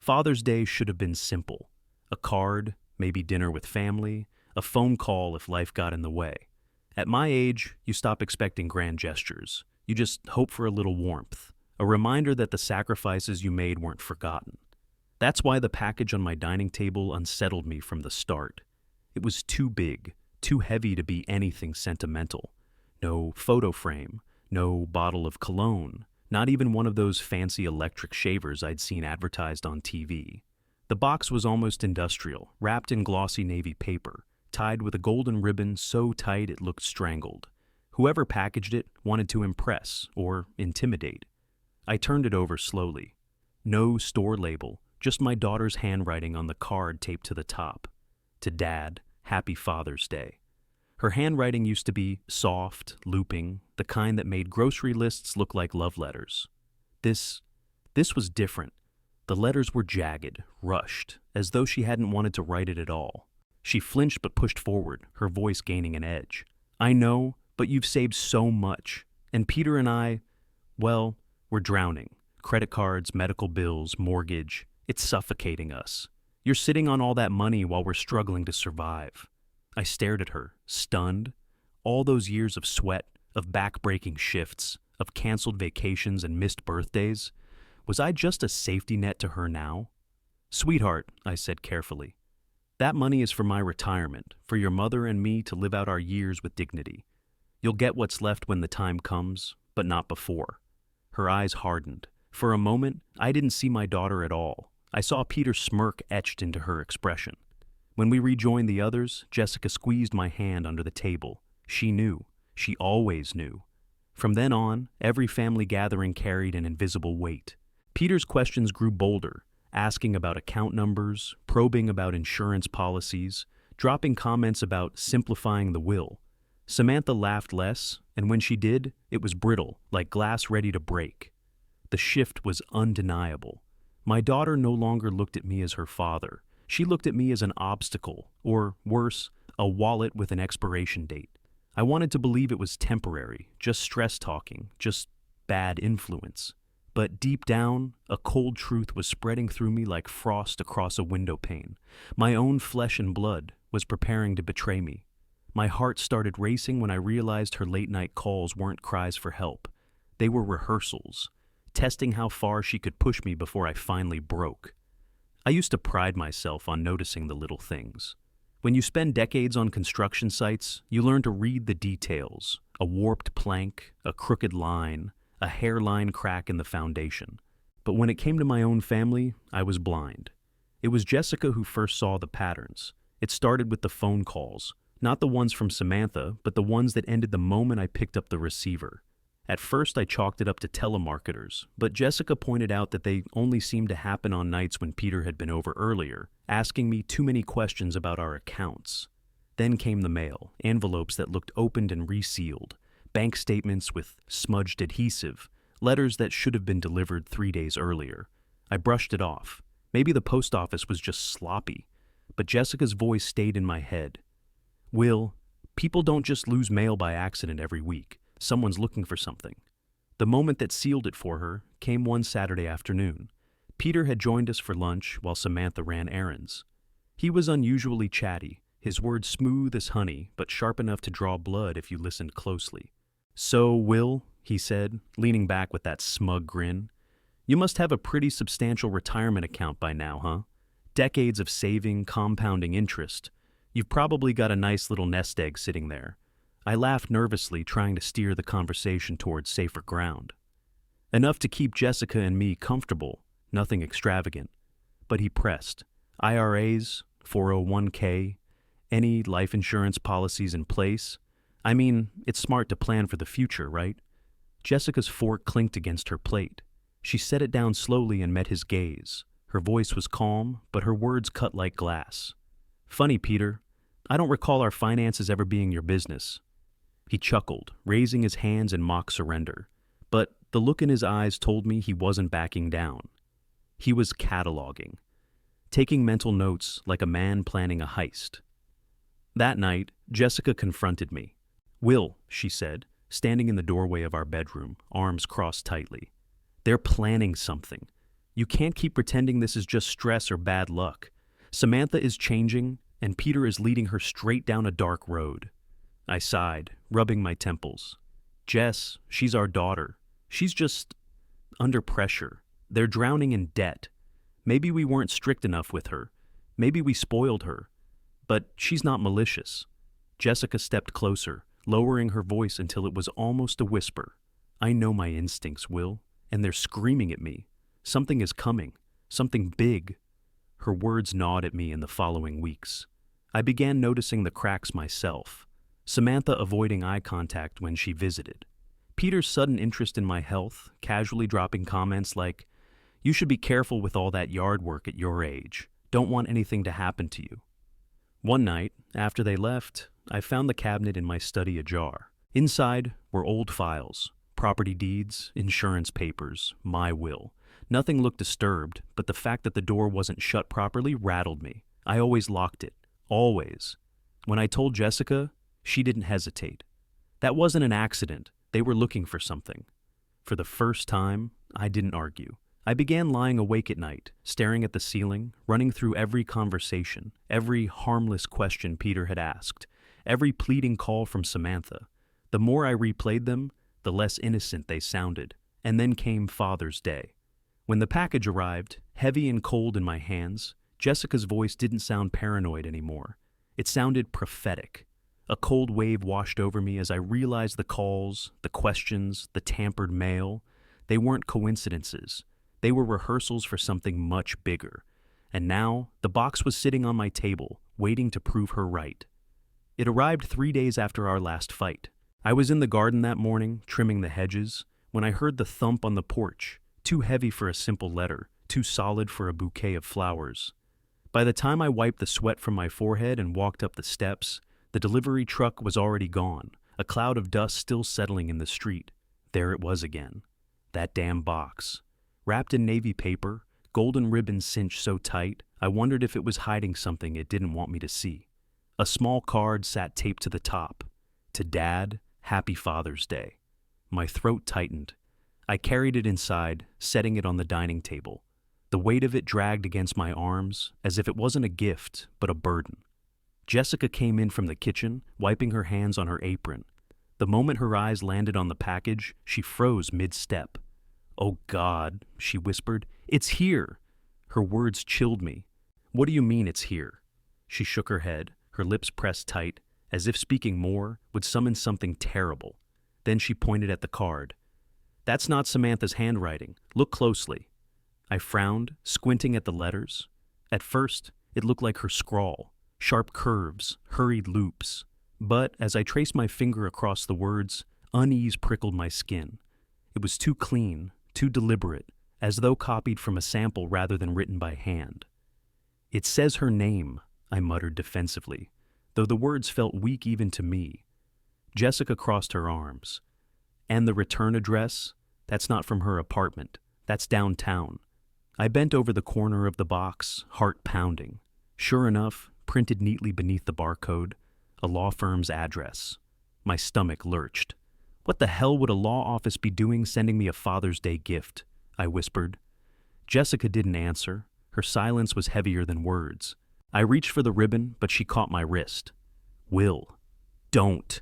Father's Day should have been simple. A card, maybe dinner with family, a phone call if life got in the way. At my age, you stop expecting grand gestures. You just hope for a little warmth, a reminder that the sacrifices you made weren't forgotten. That's why the package on my dining table unsettled me from the start. It was too big, too heavy to be anything sentimental. No photo frame, no bottle of cologne, not even one of those fancy electric shavers I'd seen advertised on TV. The box was almost industrial, wrapped in glossy navy paper, tied with a golden ribbon so tight it looked strangled. Whoever packaged it wanted to impress or intimidate. I turned it over slowly. No store label, just my daughter's handwriting on the card taped to the top. To Dad, Happy Father's Day. Her handwriting used to be soft, looping, the kind that made grocery lists look like love letters. This was different. The letters were jagged, rushed, as though she hadn't wanted to write it at all. She flinched but pushed forward, her voice gaining an edge. I know, but you've saved so much. And Peter and I, well, we're drowning. Credit cards, medical bills, mortgage. It's suffocating us. You're sitting on all that money while we're struggling to survive. I stared at her, stunned. All those years of sweat, of back-breaking shifts, of canceled vacations and missed birthdays. Was I just a safety net to her now? Sweetheart, I said carefully, that money is for my retirement, for your mother and me to live out our years with dignity. You'll get what's left when the time comes, but not before. Her eyes hardened. For a moment, I didn't see my daughter at all. I saw Peter's smirk etched into her expression. When we rejoined the others, Jessica squeezed my hand under the table. She knew. She always knew. From then on, every family gathering carried an invisible weight. Peter's questions grew bolder, asking about account numbers, probing about insurance policies, dropping comments about simplifying the will. Samantha laughed less, and when she did, it was brittle, like glass ready to break. The shift was undeniable. My daughter no longer looked at me as her father. She looked at me as an obstacle, or worse, a wallet with an expiration date. I wanted to believe it was temporary, just stress talking, just bad influence. But deep down, a cold truth was spreading through me like frost across a window pane. My own flesh and blood was preparing to betray me. My heart started racing when I realized her late-night calls weren't cries for help. They were rehearsals, testing how far she could push me before I finally broke. I used to pride myself on noticing the little things. When you spend decades on construction sites, you learn to read the details, a warped plank, a crooked line, a hairline crack in the foundation. But when it came to my own family, I was blind. It was Jessica who first saw the patterns. It started with the phone calls, not the ones from Samantha, but the ones that ended the moment I picked up the receiver. At first, I chalked it up to telemarketers, but Jessica pointed out that they only seemed to happen on nights when Peter had been over earlier, asking me too many questions about our accounts. Then came the mail, envelopes that looked opened and resealed, bank statements with smudged adhesive, letters that should have been delivered 3 days earlier. I brushed it off. Maybe the post office was just sloppy, but Jessica's voice stayed in my head. Will, people don't just lose mail by accident every week. Someone's looking for something. The moment that sealed it for her came one Saturday afternoon. Peter had joined us for lunch while Samantha ran errands. He was unusually chatty, his words smooth as honey, but sharp enough to draw blood if you listened closely. So, Will, he said, leaning back with that smug grin, you must have a pretty substantial retirement account by now, huh? Decades of saving, compounding interest. You've probably got a nice little nest egg sitting there. I laughed nervously, trying to steer the conversation towards safer ground. Enough to keep Jessica and me comfortable, nothing extravagant. But he pressed. IRAs, 401k, any life insurance policies in place? I mean, it's smart to plan for the future, right? Jessica's fork clinked against her plate. She set it down slowly and met his gaze. Her voice was calm, but her words cut like glass. Funny, Peter. I don't recall our finances ever being your business. He chuckled, raising his hands in mock surrender. But the look in his eyes told me he wasn't backing down. He was cataloging, taking mental notes like a man planning a heist. That night, Jessica confronted me. Will, she said, standing in the doorway of our bedroom, arms crossed tightly. They're planning something. You can't keep pretending this is just stress or bad luck. Samantha is changing, and Peter is leading her straight down a dark road. I sighed, rubbing my temples. Jess, she's our daughter. She's just under pressure. They're drowning in debt. Maybe we weren't strict enough with her. Maybe we spoiled her. But she's not malicious. Jessica stepped closer, lowering her voice until it was almost a whisper. I know my instincts, Will, and they're screaming at me. Something is coming. Something big. Her words gnawed at me in the following weeks. I began noticing the cracks myself. Samantha avoiding eye contact when she visited. Peter's sudden interest in my health, casually dropping comments like, "You should be careful with all that yard work at your age. Don't want anything to happen to you." One night, after they left, I found the cabinet in my study ajar. Inside were old files, property deeds, insurance papers, my will. Nothing looked disturbed, but the fact that the door wasn't shut properly rattled me. I always locked it. Always. When I told Jessica, she didn't hesitate. That wasn't an accident. They were looking for something. For the first time, I didn't argue. I began lying awake at night, staring at the ceiling, running through every conversation, every harmless question Peter had asked, every pleading call from Samantha. The more I replayed them, the less innocent they sounded. And then came Father's Day. When the package arrived, heavy and cold in my hands, Jessica's voice didn't sound paranoid anymore. It sounded prophetic. A cold wave washed over me as I realized the calls, the questions, the tampered mail. They weren't coincidences. They were rehearsals for something much bigger. And now, the box was sitting on my table, waiting to prove her right. It arrived 3 days after our last fight. I was in the garden that morning, trimming the hedges, when I heard the thump on the porch, too heavy for a simple letter, too solid for a bouquet of flowers. By the time I wiped the sweat from my forehead and walked up the steps, the delivery truck was already gone, a cloud of dust still settling in the street. There it was again. That damn box. Wrapped in navy paper, golden ribbon cinched so tight, I wondered if it was hiding something it didn't want me to see. A small card sat taped to the top. To Dad, Happy Father's Day. My throat tightened. I carried it inside, setting it on the dining table. The weight of it dragged against my arms, as if it wasn't a gift, but a burden. Jessica came in from the kitchen, wiping her hands on her apron. The moment her eyes landed on the package, she froze mid-step. "Oh God," she whispered, "it's here." Her words chilled me. "What do you mean it's here?" She shook her head, her lips pressed tight, as if speaking more would summon something terrible. Then she pointed at the card. "That's not Samantha's handwriting. Look closely." I frowned, squinting at the letters. At first, it looked like her scrawl. Sharp curves, hurried loops. But as I traced my finger across the words, unease prickled my skin. It was too clean, too deliberate, as though copied from a sample rather than written by hand. "It says her name," I muttered defensively, though the words felt weak even to me. Jessica crossed her arms. "And the return address? That's not from her apartment. That's downtown." I bent over the corner of the box, heart pounding. Sure enough, printed neatly beneath the barcode, a law firm's address. My stomach lurched. "What the hell would a law office be doing sending me a Father's Day gift?" I whispered. Jessica didn't answer. Her silence was heavier than words. I reached for the ribbon, but she caught my wrist. "Will, don't."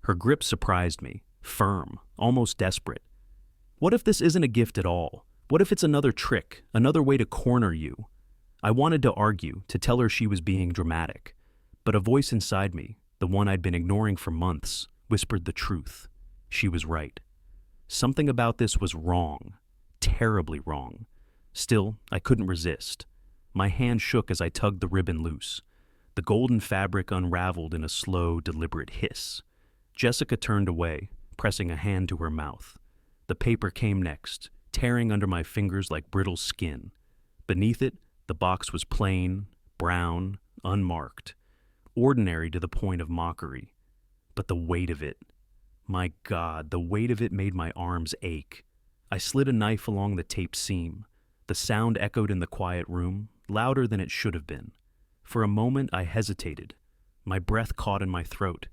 Her grip surprised me, firm, almost desperate. What if this isn't a gift at all? What if it's another trick, another way to corner you? I wanted to argue, to tell her she was being dramatic. But a voice inside me, the one I'd been ignoring for months, whispered the truth. She was right. Something about this was wrong. Terribly wrong. Still, I couldn't resist. My hand shook as I tugged the ribbon loose. The golden fabric unraveled in a slow, deliberate hiss. Jessica turned away, pressing a hand to her mouth. The paper came next, tearing under my fingers like brittle skin. Beneath it, the box was plain, brown, unmarked, ordinary to the point of mockery. But the weight of it, my God, the weight of it made my arms ache. I slid a knife along the taped seam. The sound echoed in the quiet room, louder than it should have been. For a moment I hesitated. My breath caught in my throat.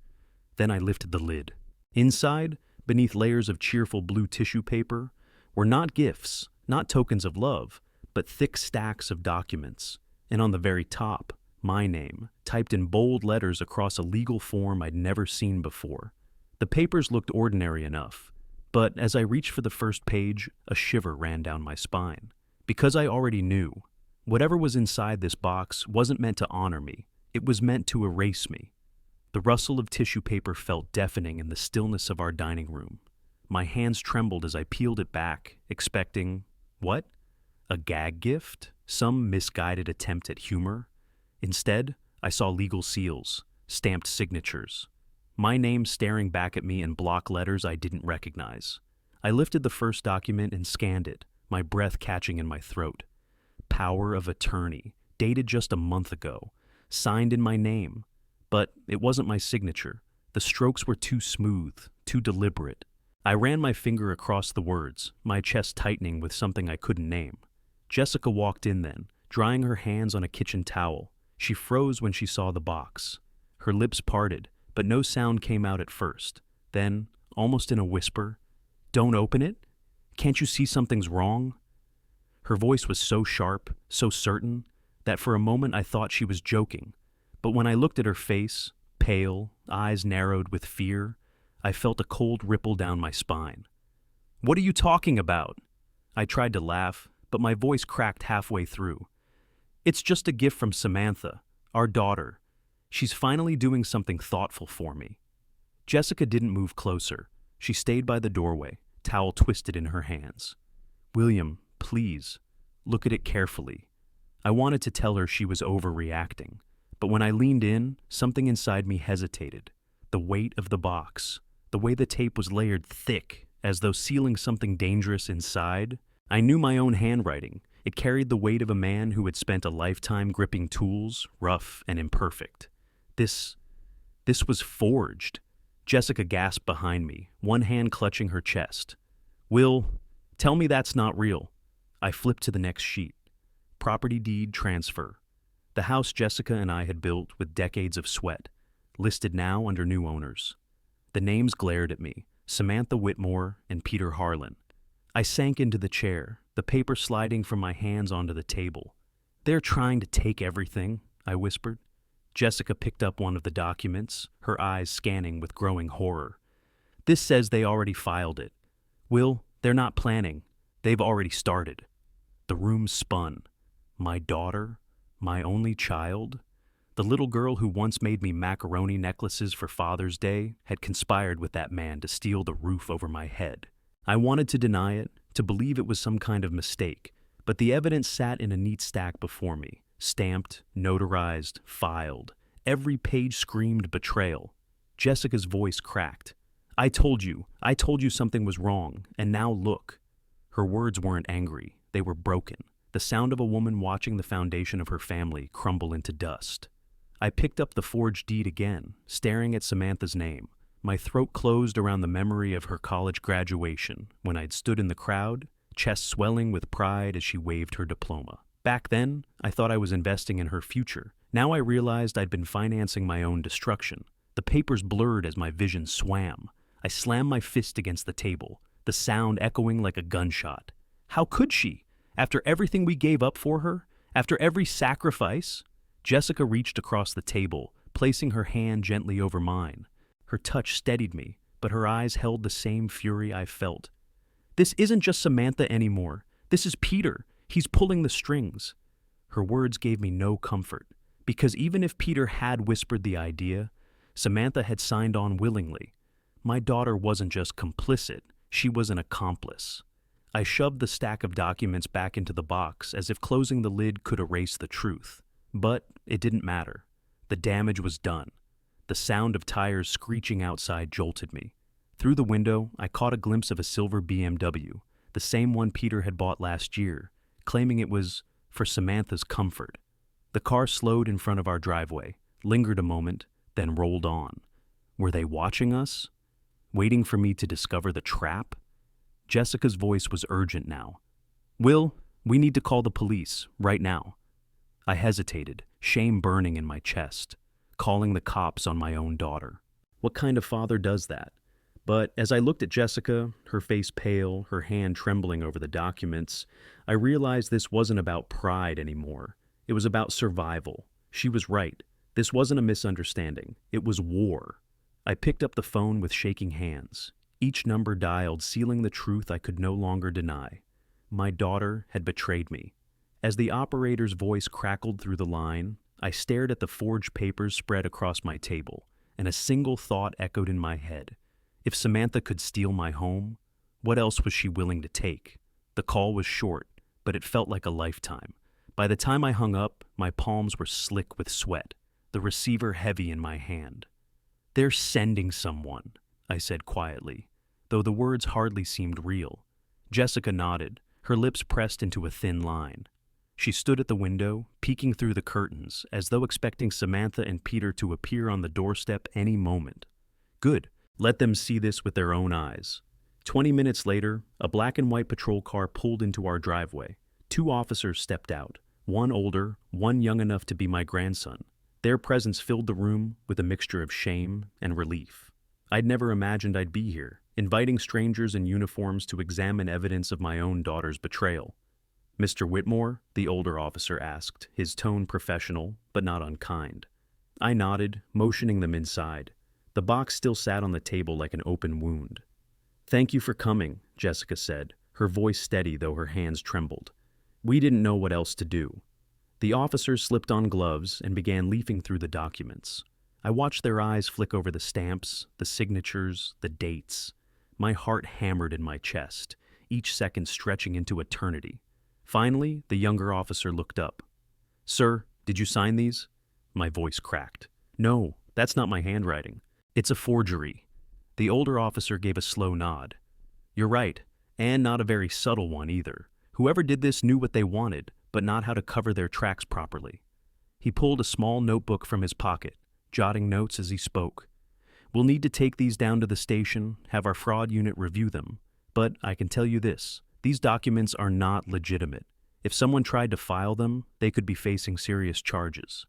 Then I lifted the lid. Inside, beneath layers of cheerful blue tissue paper, were not gifts, Not tokens of love, but thick stacks of documents. And on the very top, my name, typed in bold letters across a legal form I'd never seen before. The papers looked ordinary enough, but as I reached for the first page, a shiver ran down my spine. Because I already knew, whatever was inside this box wasn't meant to honor me, it was meant to erase me. The rustle of tissue paper felt deafening in the stillness of our dining room. My hands trembled as I peeled it back, expecting, what? A gag gift? Some misguided attempt at humor? Instead, I saw legal seals, stamped signatures. My name staring back at me in block letters I didn't recognize. I lifted the first document and scanned it, my breath catching in my throat. Power of attorney, dated just a month ago, signed in my name. But it wasn't my signature. The strokes were too smooth, too deliberate. I ran my finger across the words, my chest tightening with something I couldn't name. Jessica walked in then, drying her hands on a kitchen towel. She froze when she saw the box. Her lips parted, but no sound came out at first. Then, almost in a whisper, "Don't open it? Can't you see something's wrong?" Her voice was so sharp, so certain, that for a moment I thought she was joking. But when I looked at her face, pale, eyes narrowed with fear, I felt a cold ripple down my spine. "What are you talking about?" I tried to laugh, but my voice cracked halfway through. "It's just a gift from Samantha, our daughter. She's finally doing something thoughtful for me." Jessica didn't move closer. She stayed by the doorway, towel twisted in her hands. "William, please, look at it carefully." I wanted to tell her she was overreacting, but when I leaned in, something inside me hesitated. The weight of the box, the way the tape was layered thick, as though sealing something dangerous inside. I knew my own handwriting. It carried the weight of a man who had spent a lifetime gripping tools, rough and imperfect. This was forged. Jessica gasped behind me, one hand clutching her chest. "Will, tell me that's not real." I flipped to the next sheet. Property deed transfer. The house Jessica and I had built with decades of sweat, listed now under new owners. The names glared at me, Samantha Whitmore and Peter Harlan. I sank into the chair, the paper sliding from my hands onto the table. "They're trying to take everything," I whispered. Jessica picked up one of the documents, her eyes scanning with growing horror. "This says they already filed it. Will, they're not planning. They've already started." The room spun. My daughter? My only child? The little girl who once made me macaroni necklaces for Father's Day had conspired with that man to steal the roof over my head. I wanted to deny it, to believe it was some kind of mistake, but the evidence sat in a neat stack before me, stamped, notarized, filed. Every page screamed betrayal. Jessica's voice cracked. I told you something was wrong, and now look." Her words weren't angry, they were broken. The sound of a woman watching the foundation of her family crumble into dust. I picked up the forged deed again, staring at Samantha's name. My throat closed around the memory of her college graduation, when I'd stood in the crowd, chest swelling with pride as she waved her diploma. Back then, I thought I was investing in her future. Now I realized I'd been financing my own destruction. The papers blurred as my vision swam. I slammed my fist against the table, the sound echoing like a gunshot. How could she? After everything we gave up for her? After every sacrifice? Jessica reached across the table, placing her hand gently over mine. Her touch steadied me, but her eyes held the same fury I felt. "This isn't just Samantha anymore. This is Peter. He's pulling the strings." Her words gave me no comfort, because even if Peter had whispered the idea, Samantha had signed on willingly. My daughter wasn't just complicit, she was an accomplice. I shoved the stack of documents back into the box as if closing the lid could erase the truth. But it didn't matter. The damage was done. The sound of tires screeching outside jolted me. Through the window, I caught a glimpse of a silver BMW, the same one Peter had bought last year, claiming it was for Samantha's comfort. The car slowed in front of our driveway, lingered a moment, then rolled on. Were they watching us? Waiting for me to discover the trap? Jessica's voice was urgent now. "Will, we need to call the police, right now." I hesitated, shame burning in my chest, calling the cops on my own daughter. What kind of father does that? But as I looked at Jessica, her face pale, her hand trembling over the documents, I realized this wasn't about pride anymore. It was about survival. She was right. This wasn't a misunderstanding. It was war. I picked up the phone with shaking hands. Each number dialed, sealing the truth I could no longer deny. My daughter had betrayed me. As the operator's voice crackled through the line, I stared at the forged papers spread across my table, and a single thought echoed in my head. If Samantha could steal my home, what else was she willing to take? The call was short, but it felt like a lifetime. By the time I hung up, my palms were slick with sweat, the receiver heavy in my hand. "They're sending someone," I said quietly, though the words hardly seemed real. Jessica nodded, her lips pressed into a thin line. She stood at the window, peeking through the curtains, as though expecting Samantha and Peter to appear on the doorstep any moment. Good. Let them see this with their own eyes. 20 minutes later, a black and white patrol car pulled into our driveway. 2 officers stepped out, one older, one young enough to be my grandson. Their presence filled the room with a mixture of shame and relief. I'd never imagined I'd be here, inviting strangers in uniforms to examine evidence of my own daughter's betrayal. "Mr. Whitmore?" the older officer asked, his tone professional, but not unkind. I nodded, motioning them inside. The box still sat on the table like an open wound. "Thank you for coming," Jessica said, her voice steady though her hands trembled. "We didn't know what else to do." The officers slipped on gloves and began leafing through the documents. I watched their eyes flick over the stamps, the signatures, the dates. My heart hammered in my chest, each second stretching into eternity. Finally, the younger officer looked up. "Sir, did you sign these?" My voice cracked. "No, that's not my handwriting. It's a forgery." The older officer gave a slow nod. "You're right, and not a very subtle one either. Whoever did this knew what they wanted, but not how to cover their tracks properly." He pulled a small notebook from his pocket, jotting notes as he spoke. "We'll need to take these down to the station, have our fraud unit review them. But I can tell you this, these documents are not legitimate. If someone tried to file them, they could be facing serious charges."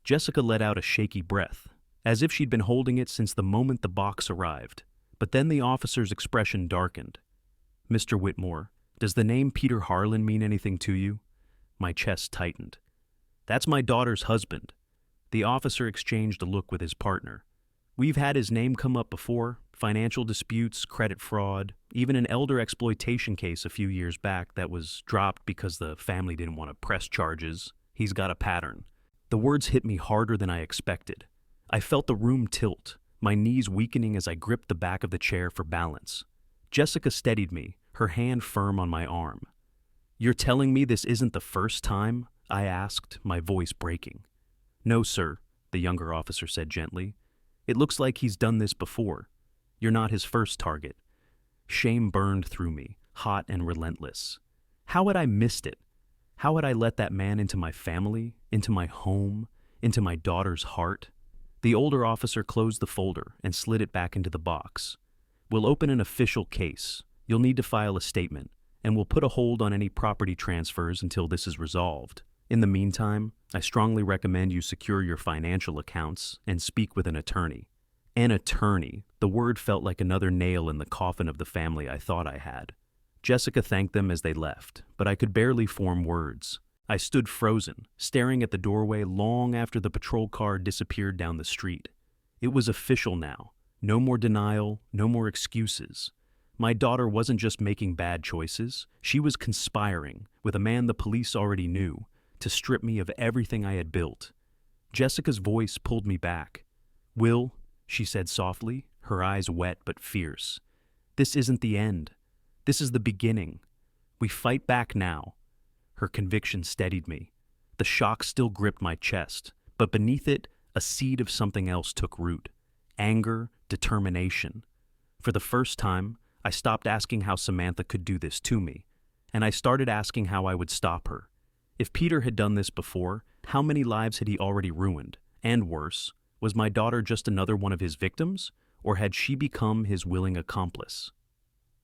Jessica let out a shaky breath, as if she'd been holding it since the moment the box arrived. But then the officer's expression darkened. "Mr. Whitmore, does the name Peter Harlan mean anything to you?" My chest tightened. "That's my daughter's husband." The officer exchanged a look with his partner. "We've had his name come up before, financial disputes, credit fraud, even an elder exploitation case a few years back that was dropped because the family didn't want to press charges. He's got a pattern." The words hit me harder than I expected. I felt the room tilt, my knees weakening as I gripped the back of the chair for balance. Jessica steadied me, her hand firm on my arm. "You're telling me this isn't the first time?" I asked, my voice breaking. "No, sir," the younger officer said gently. "It looks like he's done this before. You're not his first target." Shame burned through me, hot and relentless. How had I missed it? How had I let that man into my family, into my home, into my daughter's heart? The older officer closed the folder and slid it back into the box. "We'll open an official case. You'll need to file a statement, and we'll put a hold on any property transfers until this is resolved. In the meantime, I strongly recommend you secure your financial accounts and speak with an attorney." An attorney. The word felt like another nail in the coffin of the family I thought I had. Jessica thanked them as they left, but I could barely form words. I stood frozen, staring at the doorway long after the patrol car disappeared down the street. It was official now. No more denial, no more excuses. My daughter wasn't just making bad choices. She was conspiring, with a man the police already knew, to strip me of everything I had built. Jessica's voice pulled me back. "Will," she said softly, her eyes wet but fierce, "this isn't the end. This is the beginning. We fight back now." Her conviction steadied me. The shock still gripped my chest, but beneath it, a seed of something else took root. Anger, determination. For the first time, I stopped asking how Samantha could do this to me, and I started asking how I would stop her. If Peter had done this before, how many lives had he already ruined? And worse, was my daughter just another one of his victims, or had she become his willing accomplice?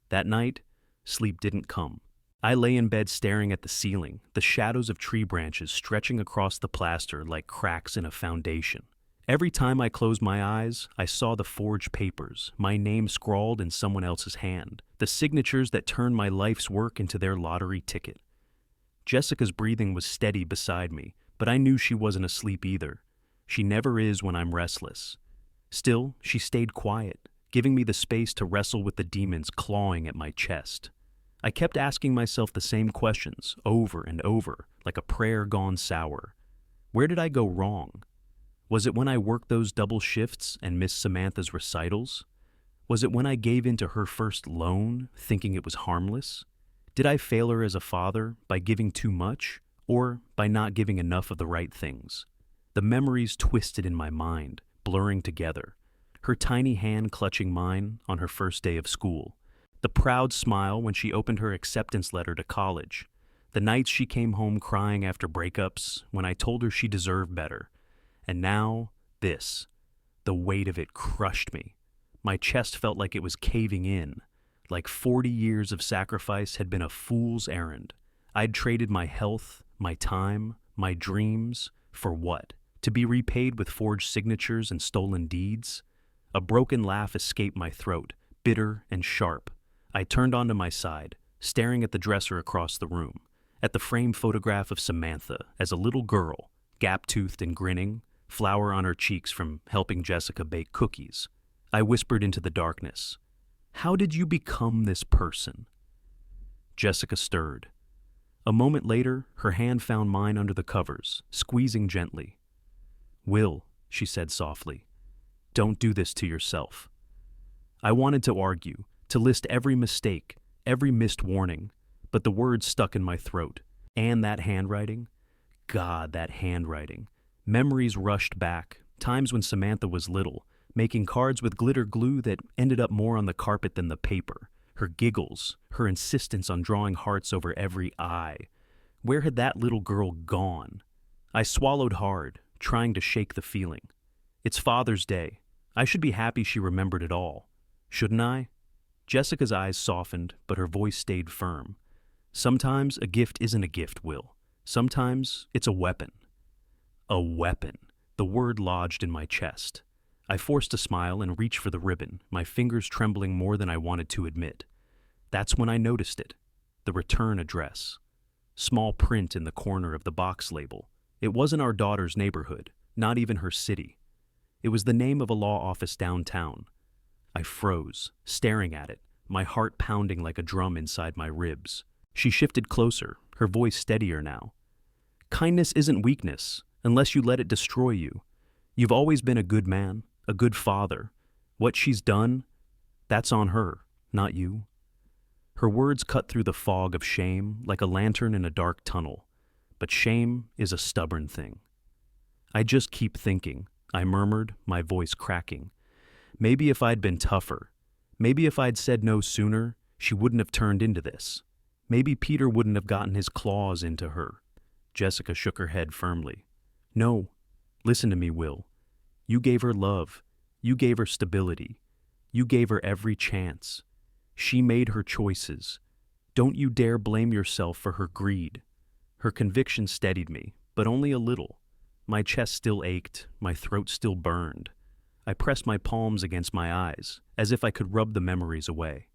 That night, sleep didn't come. I lay in bed staring at the ceiling, the shadows of tree branches stretching across the plaster like cracks in a foundation. Every time I closed my eyes, I saw the forged papers, my name scrawled in someone else's hand, the signatures that turned my life's work into their lottery ticket. Jessica's breathing was steady beside me, but I knew she wasn't asleep either. She never is when I'm restless. Still, she stayed quiet, giving me the space to wrestle with the demons clawing at my chest. I kept asking myself the same questions over and over, like a prayer gone sour. Where did I go wrong? Was it when I worked those double shifts and missed Samantha's recitals? Was it when I gave in to her first loan, thinking it was harmless? Did I fail her as a father by giving too much, or by not giving enough of the right things? The memories twisted in my mind, blurring together. Her tiny hand clutching mine on her first day of school. The proud smile when she opened her acceptance letter to college. The nights she came home crying after breakups when I told her she deserved better. And now, this. The weight of it crushed me. My chest felt like it was caving in, like 40 years of sacrifice had been a fool's errand. I'd traded my health, my time, my dreams, for what? To be repaid with forged signatures and stolen deeds? A broken laugh escaped my throat, bitter and sharp. I turned onto my side, staring at the dresser across the room, at the framed photograph of Samantha as a little girl, gap-toothed and grinning, flour on her cheeks from helping Jessica bake cookies. I whispered into the darkness, "How did you become this person?" Jessica stirred. A moment later, her hand found mine under the covers, squeezing gently. "Will," she said softly, "don't do this to yourself." I wanted to argue, to list every mistake, every missed warning, but the words stuck in my throat. And that handwriting? God, that handwriting. Memories rushed back, times when Samantha was little, making cards with glitter glue that ended up more on the carpet than the paper. Her giggles, her insistence on drawing hearts over every I. Where had that little girl gone? I swallowed hard, trying to shake the feeling. It's Father's Day. I should be happy she remembered it all. Shouldn't I? Jessica's eyes softened, but her voice stayed firm. Sometimes a gift isn't a gift, Will. Sometimes it's a weapon. A weapon. The word lodged in my chest. I forced a smile and reached for the ribbon, my fingers trembling more than I wanted to admit. That's when I noticed it. The return address. Small print in the corner of the box label. It wasn't our daughter's neighborhood, not even her city. It was the name of a law office downtown. I froze, staring at it, my heart pounding like a drum inside my ribs. She shifted closer, her voice steadier now. Kindness isn't weakness, unless you let it destroy you. You've always been a good man, a good father. What she's done, that's on her, not you. Her words cut through the fog of shame like a lantern in a dark tunnel. But shame is a stubborn thing. I just keep thinking, I murmured, my voice cracking. Maybe if I'd been tougher, maybe if I'd said no sooner, she wouldn't have turned into this. Maybe Peter wouldn't have gotten his claws into her. Jessica shook her head firmly. No, listen to me, Will. You gave her love. You gave her stability. You gave her every chance. She made her choices. Don't you dare blame yourself for her greed. Her conviction steadied me, but only a little. My chest still ached, my throat still burned. I pressed my palms against my eyes, as if I could rub the memories away.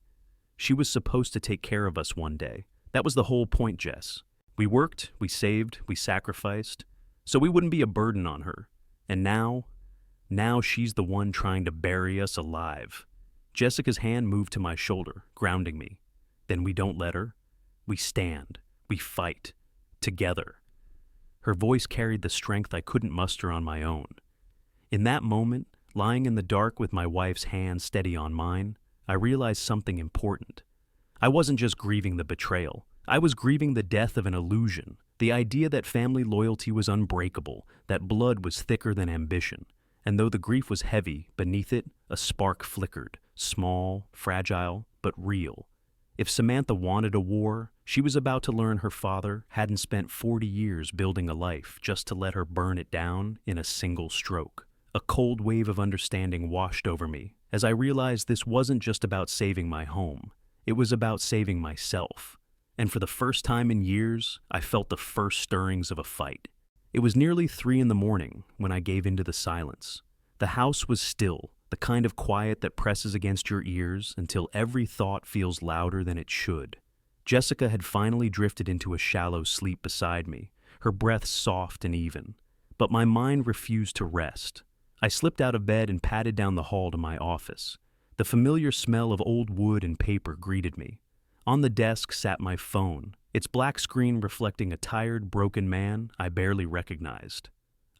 She was supposed to take care of us one day. That was the whole point, Jess. We worked, we saved, we sacrificed, so we wouldn't be a burden on her. And now she's the one trying to bury us alive. Jessica's hand moved to my shoulder, grounding me. Then we don't let her. We stand. We fight. Together. Her voice carried the strength I couldn't muster on my own. In that moment, lying in the dark with my wife's hand steady on mine, I realized something important. I wasn't just grieving the betrayal. I was grieving the death of an illusion, the idea that family loyalty was unbreakable, that blood was thicker than ambition. And though the grief was heavy, beneath it, a spark flickered, small, fragile, but real. If Samantha wanted a war, she was about to learn her father hadn't spent 40 years building a life just to let her burn it down in a single stroke. A cold wave of understanding washed over me as I realized this wasn't just about saving my home. It was about saving myself. And for the first time in years, I felt the first stirrings of a fight. It was nearly 3 in the morning when I gave into the silence. The house was still, the kind of quiet that presses against your ears until every thought feels louder than it should. Jessica had finally drifted into a shallow sleep beside me, her breath soft and even. But my mind refused to rest. I slipped out of bed and padded down the hall to my office. The familiar smell of old wood and paper greeted me. On the desk sat my phone, its black screen reflecting a tired, broken man I barely recognized.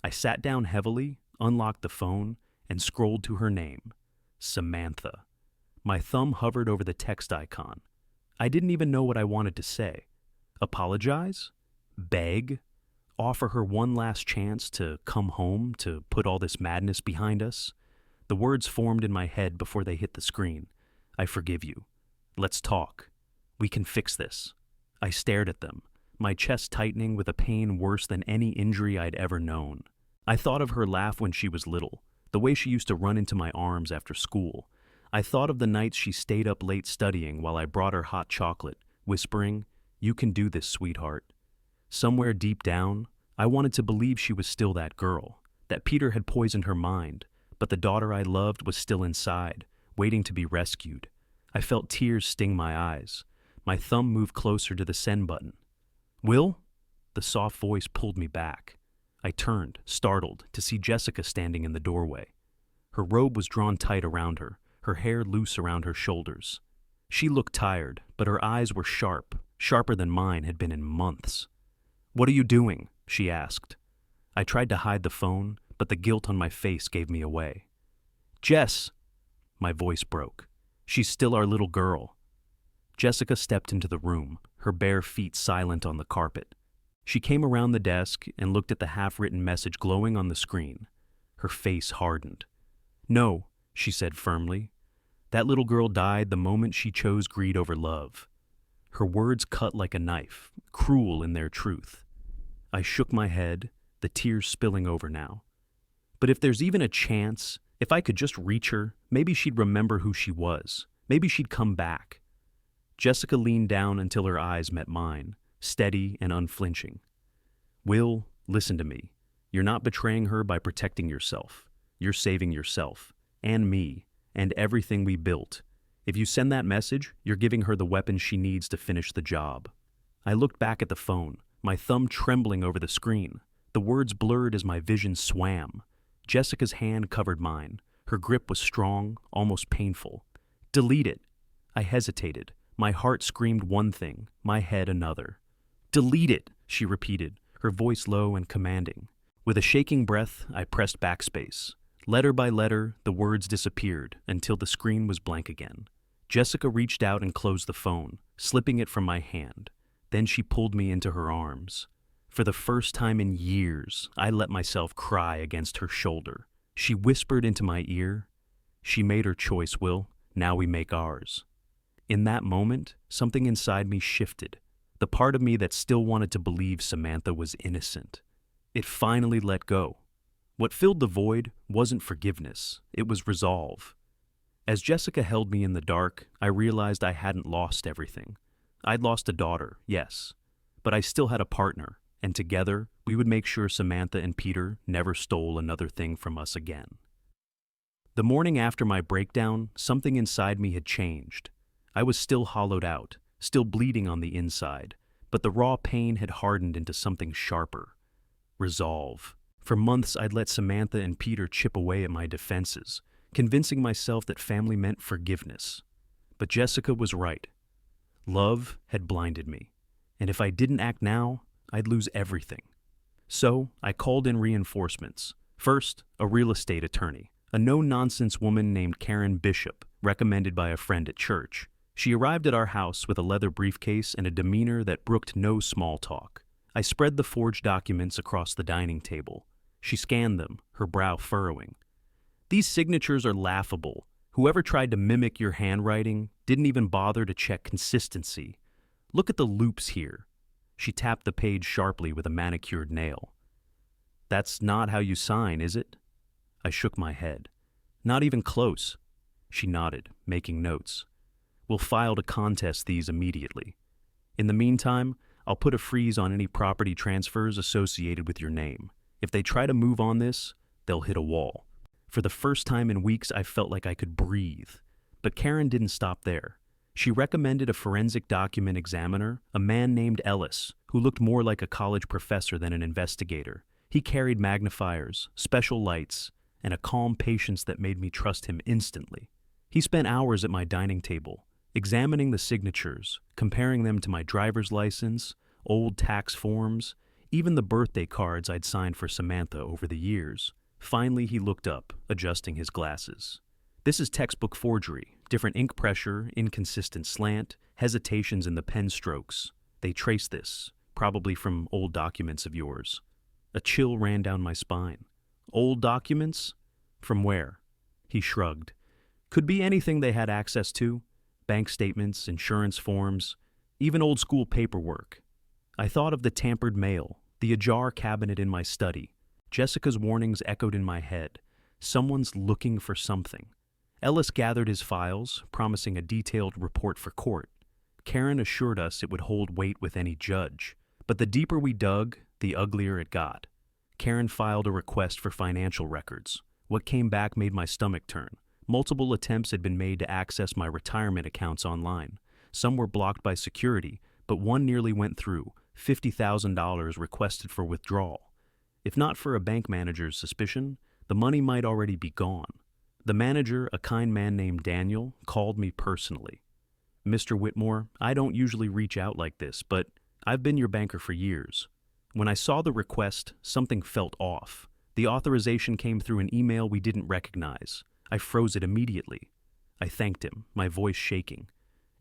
I sat down heavily, unlocked the phone, and scrolled to her name, Samantha. My thumb hovered over the text icon. I didn't even know what I wanted to say. Apologize? Beg? Offer her one last chance to come home, to put all this madness behind us? The words formed in my head before they hit the screen. I forgive you. Let's talk. We can fix this. I stared at them, my chest tightening with a pain worse than any injury I'd ever known. I thought of her laugh when she was little, the way she used to run into my arms after school. I thought of the nights she stayed up late studying while I brought her hot chocolate, whispering, "You can do this, sweetheart." Somewhere deep down, I wanted to believe she was still that girl, that Peter had poisoned her mind, but the daughter I loved was still inside, waiting to be rescued. I felt tears sting my eyes. My thumb moved closer to the send button. "Will?" The soft voice pulled me back. I turned, startled, to see Jessica standing in the doorway. Her robe was drawn tight around her hair loose around her shoulders. She looked tired, but her eyes were sharp, sharper than mine had been in months. "What are you doing?" she asked. I tried to hide the phone, but the guilt on my face gave me away. "Jess!" My voice broke. "She's still our little girl." Jessica stepped into the room, her bare feet silent on the carpet. She came around the desk and looked at the half-written message glowing on the screen. Her face hardened. "No," she said firmly. "That little girl died the moment she chose greed over love." Her words cut like a knife, cruel in their truth. I shook my head, the tears spilling over now. But if there's even a chance, if I could just reach her, maybe she'd remember who she was. Maybe she'd come back. Jessica leaned down until her eyes met mine, steady and unflinching. "Will, listen to me. You're not betraying her by protecting yourself. You're saving yourself, and me, and everything we built. If you send that message, you're giving her the weapon she needs to finish the job." I looked back at the phone, my thumb trembling over the screen. The words blurred as my vision swam. Jessica's hand covered mine. Her grip was strong, almost painful. "Delete it." I hesitated. My heart screamed one thing, my head another. "Delete it," she repeated, her voice low and commanding. With a shaking breath, I pressed backspace. Letter by letter, the words disappeared until the screen was blank again. Jessica reached out and closed the phone, slipping it from my hand. Then she pulled me into her arms. For the first time in years, I let myself cry against her shoulder. She whispered into my ear, "She made her choice, Will. Now we make ours." In that moment, something inside me shifted. The part of me that still wanted to believe Samantha was innocent. It finally let go. What filled the void wasn't forgiveness, it was resolve. As Jessica held me in the dark, I realized I hadn't lost everything. I'd lost a daughter, yes, but I still had a partner, and together we would make sure Samantha and Peter never stole another thing from us again. The morning after my breakdown, something inside me had changed. I was still hollowed out, still bleeding on the inside, but the raw pain had hardened into something sharper. Resolve. For months I'd let Samantha and Peter chip away at my defenses, convincing myself that family meant forgiveness. But Jessica was right. Love had blinded me, and if I didn't act now, I'd lose everything. So I called in reinforcements. First, a real estate attorney, a no-nonsense woman named Karen Bishop, recommended by a friend at church. She arrived at our house with a leather briefcase and a demeanor that brooked no small talk. I spread the forged documents across the dining table. She scanned them, her brow furrowing. "These signatures are laughable. Whoever tried to mimic your handwriting didn't even bother to check consistency. Look at the loops here." She tapped the page sharply with a manicured nail. "That's not how you sign, is it?" I shook my head. "Not even close." She nodded, making notes. "We'll file to contest these immediately. In the meantime, I'll put a freeze on any property transfers associated with your name. If they try to move on this, they'll hit a wall. For the first time in weeks, I felt like I could breathe. But Karen didn't stop there. She recommended a forensic document examiner, a man named Ellis, who looked more like a college professor than an investigator. He carried magnifiers, special lights, and a calm patience that made me trust him instantly. He spent hours at my dining table, examining the signatures, comparing them to my driver's license, old tax forms, even the birthday cards I'd signed for Samantha over the years. Finally, he looked up, adjusting his glasses. This is textbook forgery, different ink pressure, inconsistent slant, hesitations in the pen strokes. They trace this, probably from old documents of yours. A chill ran down my spine. Old documents? From where? He shrugged. Could be anything they had access to. Bank statements, insurance forms, even old school paperwork. I thought of the tampered mail, the ajar cabinet in my study. Jessica's warnings echoed in my head. Someone's looking for something. Ellis gathered his files, promising a detailed report for court. Karen assured us it would hold weight with any judge. But the deeper we dug, the uglier it got. Karen filed a request for financial records. What came back made my stomach turn. Multiple attempts had been made to access my retirement accounts online. Some were blocked by security, but one nearly went through, $50,000 requested for withdrawal. If not for a bank manager's suspicion, the money might already be gone. The manager, a kind man named Daniel, called me personally. Mr. Whitmore, I don't usually reach out like this, but I've been your banker for years. When I saw the request, something felt off. The authorization came through an email we didn't recognize. I froze it immediately. I thanked him, my voice shaking.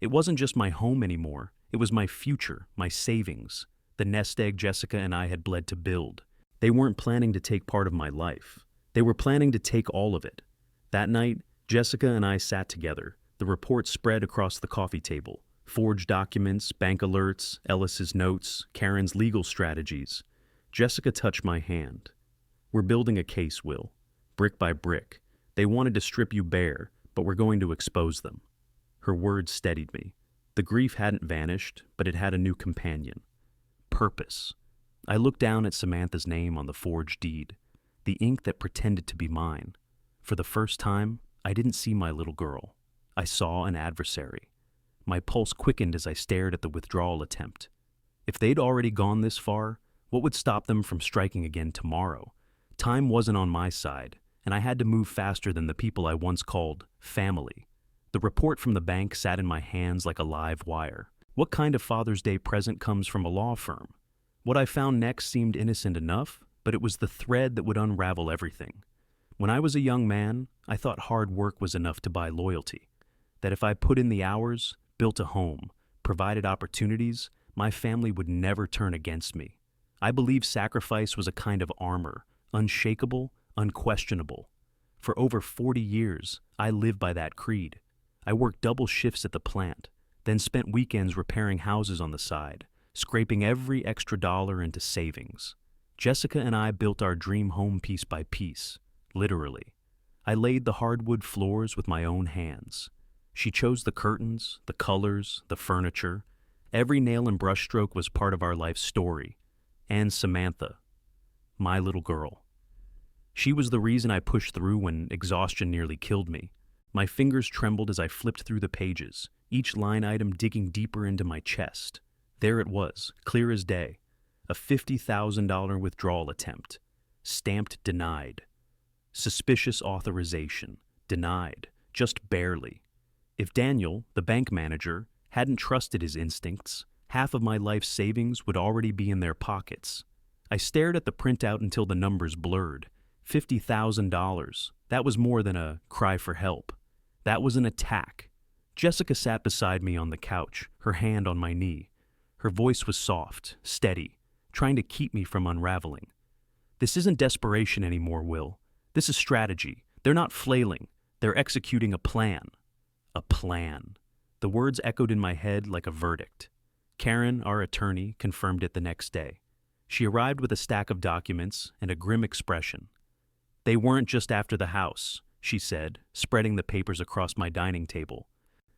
It wasn't just my home anymore. It was my future, my savings, the nest egg Jessica and I had bled to build. They weren't planning to take part of my life. They were planning to take all of it. That night, Jessica and I sat together. The report spread across the coffee table. Forged documents, bank alerts, Ellis's notes, Karen's legal strategies. Jessica touched my hand. We're building a case, Will. Brick by brick. They wanted to strip you bare, but we're going to expose them. Her words steadied me. The grief hadn't vanished, but it had a new companion. Purpose. I looked down at Samantha's name on the forged deed, the ink that pretended to be mine. For the first time, I didn't see my little girl. I saw an adversary. My pulse quickened as I stared at the withdrawal attempt. If they'd already gone this far, what would stop them from striking again tomorrow? Time wasn't on my side, and I had to move faster than the people I once called family. The report from the bank sat in my hands like a live wire. What kind of Father's Day present comes from a law firm? What I found next seemed innocent enough, but it was the thread that would unravel everything. When I was a young man, I thought hard work was enough to buy loyalty. That if I put in the hours, built a home, provided opportunities, my family would never turn against me. I believed sacrifice was a kind of armor, unshakable, unquestionable. For over 40 years, I lived by that creed. I worked double shifts at the plant, then spent weekends repairing houses on the side, scraping every extra dollar into savings. Jessica and I built our dream home piece by piece, literally. I laid the hardwood floors with my own hands. She chose the curtains, the colors, the furniture. Every nail and brushstroke was part of our life story. And Samantha, my little girl. She was the reason I pushed through when exhaustion nearly killed me. My fingers trembled as I flipped through the pages, each line item digging deeper into my chest. There it was, clear as day. A $50,000 withdrawal attempt. Stamped denied. Suspicious authorization. Denied. Just barely. If Daniel, the bank manager, hadn't trusted his instincts, half of my life's savings would already be in their pockets. I stared at the printout until the numbers blurred. $50,000. That was more than a cry for help. That was an attack. Jessica sat beside me on the couch, her hand on my knee. Her voice was soft, steady, trying to keep me from unraveling. This isn't desperation anymore, Will. This is strategy. They're not flailing. They're executing a plan. A plan. The words echoed in my head like a verdict. Karen, our attorney, confirmed it the next day. She arrived with a stack of documents and a grim expression. They weren't just after the house, she said, spreading the papers across my dining table.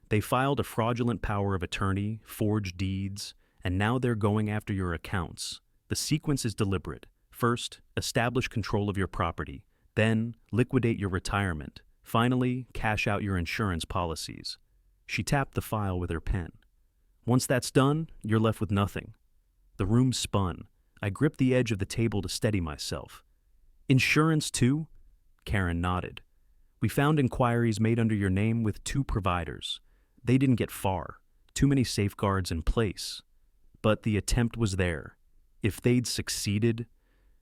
They filed a fraudulent power of attorney, forged deeds, And now they're going after your accounts. The sequence is deliberate. First, establish control of your property. Then, liquidate your retirement. Finally, cash out your insurance policies. She tapped the file with her pen. Once that's done, you're left with nothing. The room spun. I gripped the edge of the table to steady myself. Insurance too? Karen nodded. We found inquiries made under your name with 2 providers. They didn't get far. Too many safeguards in place. But the attempt was there. If they'd succeeded...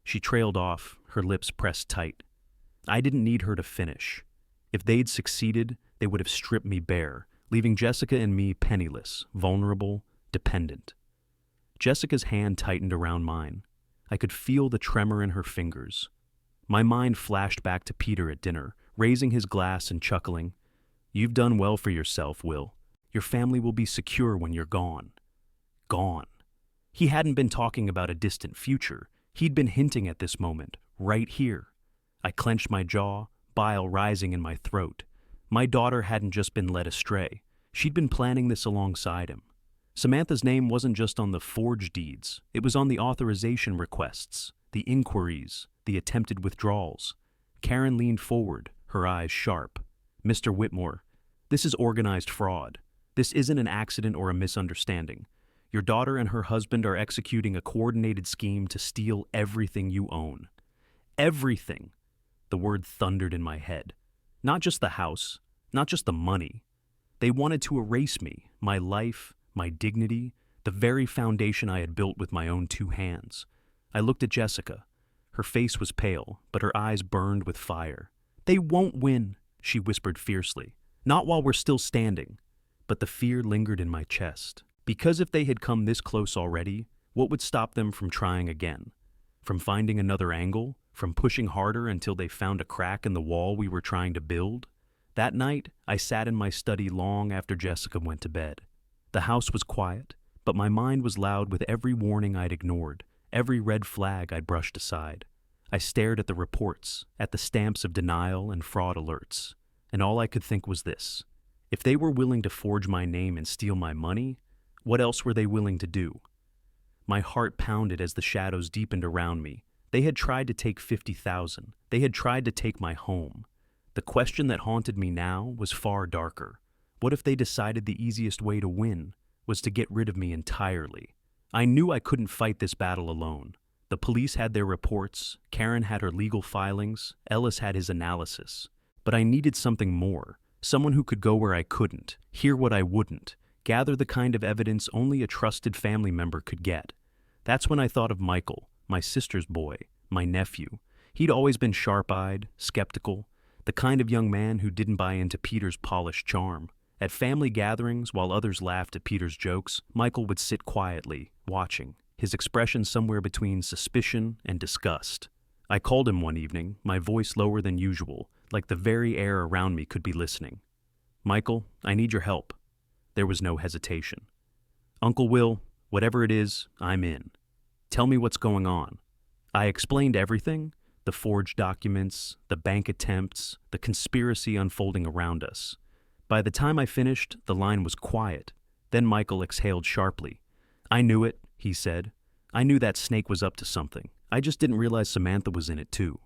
She trailed off, her lips pressed tight. I didn't need her to finish. If they'd succeeded, they would have stripped me bare, leaving Jessica and me penniless, vulnerable, dependent. Jessica's hand tightened around mine. I could feel the tremor in her fingers. My mind flashed back to Peter at dinner, raising his glass and chuckling. You've done well for yourself, Will. Your family will be secure when you're gone. Gone. He hadn't been talking about a distant future. He'd been hinting at this moment, right here. I clenched my jaw, bile rising in my throat. My daughter hadn't just been led astray. She'd been planning this alongside him. Samantha's name wasn't just on the forged deeds. It was on the authorization requests, the inquiries, the attempted withdrawals. Karen leaned forward, her eyes sharp. Mr. Whitmore, this is organized fraud. This isn't an accident or a misunderstanding. Your daughter and her husband are executing a coordinated scheme to steal everything you own. Everything. The word thundered in my head. Not just the house, not just the money. They wanted to erase me, my life, my dignity, the very foundation I had built with my own 2 hands. I looked at Jessica. Her face was pale, but her eyes burned with fire. They won't win, she whispered fiercely. Not while we're still standing. But the fear lingered in my chest. Because if they had come this close already, what would stop them from trying again? From finding another angle? From pushing harder until they found a crack in the wall we were trying to build? That night, I sat in my study long after Jessica went to bed. The house was quiet, but my mind was loud with every warning I'd ignored, every red flag I'd brushed aside. I stared at the reports, at the stamps of denial and fraud alerts, and all I could think was this. If they were willing to forge my name and steal my money, what else were they willing to do? My heart pounded as the shadows deepened around me. They had tried to take 50,000. They had tried to take my home. The question that haunted me now was far darker. What if they decided the easiest way to win was to get rid of me entirely? I knew I couldn't fight this battle alone. The police had their reports, Karen had her legal filings, Ellis had his analysis. But I needed something more, someone who could go where I couldn't, hear what I wouldn't, gather the kind of evidence only a trusted family member could get. That's when I thought of Michael, my sister's boy, my nephew. He'd always been sharp-eyed, skeptical, the kind of young man who didn't buy into Peter's polished charm. At family gatherings, while others laughed at Peter's jokes, Michael would sit quietly, watching, his expression somewhere between suspicion and disgust. I called him one evening, my voice lower than usual, like the very air around me could be listening. Michael, I need your help. There was no hesitation. Uncle Will, whatever it is, I'm in. Tell me what's going on. I explained everything, the forged documents, the bank attempts, the conspiracy unfolding around us. By the time I finished, the line was quiet. Then Michael exhaled sharply. I knew it, he said. I knew that snake was up to something. I just didn't realize Samantha was in it too.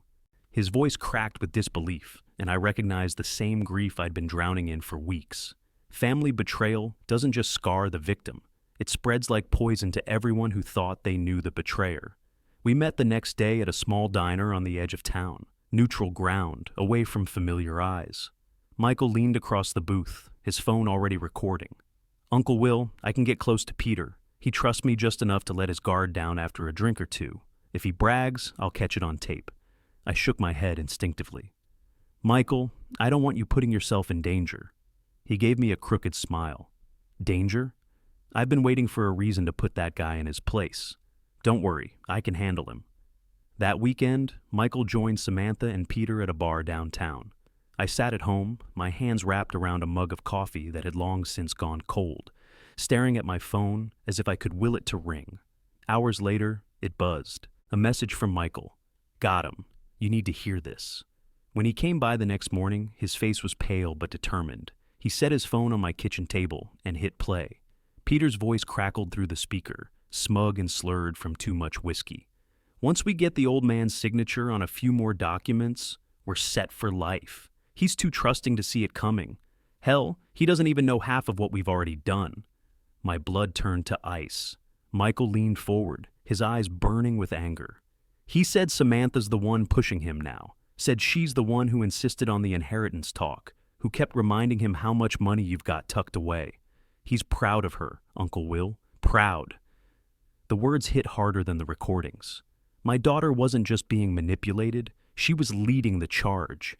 His voice cracked with disbelief, and I recognized the same grief I'd been drowning in for weeks. Family betrayal doesn't just scar the victim. It spreads like poison to everyone who thought they knew the betrayer. We met the next day at a small diner on the edge of town, neutral ground, away from familiar eyes. Michael leaned across the booth, his phone already recording. Uncle Will, I can get close to Peter. He trusts me just enough to let his guard down after a drink or 2. If he brags, I'll catch it on tape. I shook my head instinctively. Michael, I don't want you putting yourself in danger. He gave me a crooked smile. Danger? I've been waiting for a reason to put that guy in his place. Don't worry, I can handle him. That weekend, Michael joined Samantha and Peter at a bar downtown. I sat at home, my hands wrapped around a mug of coffee that had long since gone cold, staring at my phone as if I could will it to ring. Hours later, it buzzed. A message from Michael. Got him. You need to hear this. When he came by the next morning, his face was pale but determined. He set his phone on my kitchen table and hit play. Peter's voice crackled through the speaker, smug and slurred from too much whiskey. Once we get the old man's signature on a few more documents, we're set for life. He's too trusting to see it coming. Hell, he doesn't even know half of what we've already done. My blood turned to ice. Michael leaned forward, his eyes burning with anger. He said Samantha's the one pushing him now, said she's the one who insisted on the inheritance talk, who kept reminding him how much money you've got tucked away. He's proud of her, Uncle Will, proud. The words hit harder than the recordings. My daughter wasn't just being manipulated, she was leading the charge.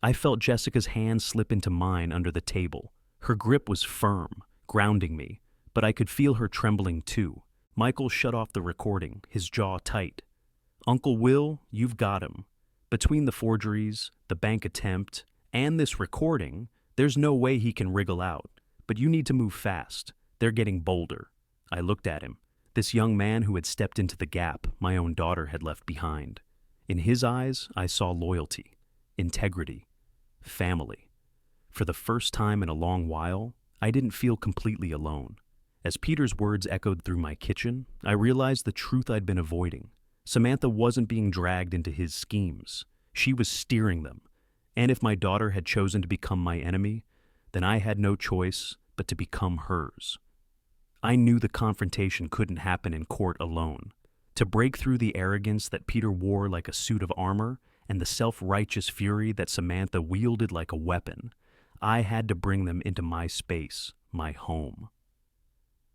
I felt Jessica's hand slip into mine under the table. Her grip was firm, grounding me, but I could feel her trembling too. Michael shut off the recording, his jaw tight. Uncle Will, you've got him. Between the forgeries, the bank attempt, and this recording, there's no way he can wriggle out. But you need to move fast. They're getting bolder. I looked at him, this young man who had stepped into the gap my own daughter had left behind. In his eyes, I saw loyalty, integrity, family. For the first time in a long while, I didn't feel completely alone. As Peter's words echoed through my kitchen, I realized the truth I'd been avoiding. Samantha wasn't being dragged into his schemes. She was steering them. And if my daughter had chosen to become my enemy, then I had no choice but to become hers. I knew the confrontation couldn't happen in court alone. To break through the arrogance that Peter wore like a suit of armor and the self-righteous fury that Samantha wielded like a weapon, I had to bring them into my space, my home.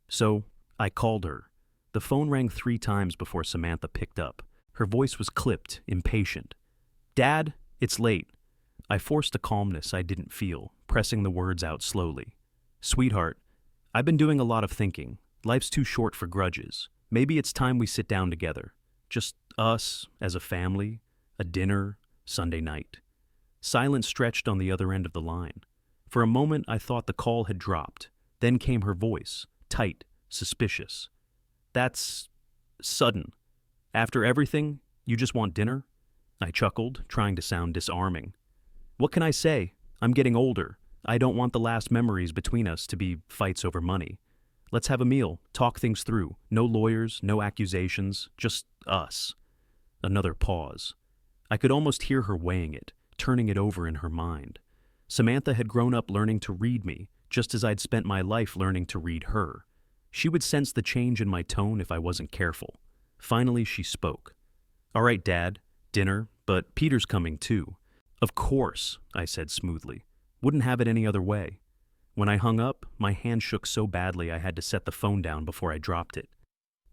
So, I called her. The phone rang 3 times before Samantha picked up. Her voice was clipped, impatient. "Dad, it's late." I forced a calmness I didn't feel, pressing the words out slowly. "Sweetheart, I've been doing a lot of thinking. Life's too short for grudges. Maybe it's time we sit down together. Just us, as a family, a dinner, Sunday night." Silence stretched on the other end of the line. For a moment, I thought the call had dropped. Then came her voice, tight, suspicious. "That's sudden. After everything, you just want dinner?" I chuckled, trying to sound disarming. "What can I say? I'm getting older. I don't want the last memories between us to be fights over money. Let's have a meal, talk things through. No lawyers, no accusations, just us." Another pause. I could almost hear her weighing it, turning it over in her mind. Samantha had grown up learning to read me, just as I'd spent my life learning to read her. She would sense the change in my tone if I wasn't careful. Finally, she spoke. "All right, Dad, dinner, but Peter's coming too." "Of course," I said smoothly. "Wouldn't have it any other way." When I hung up, my hand shook so badly I had to set the phone down before I dropped it.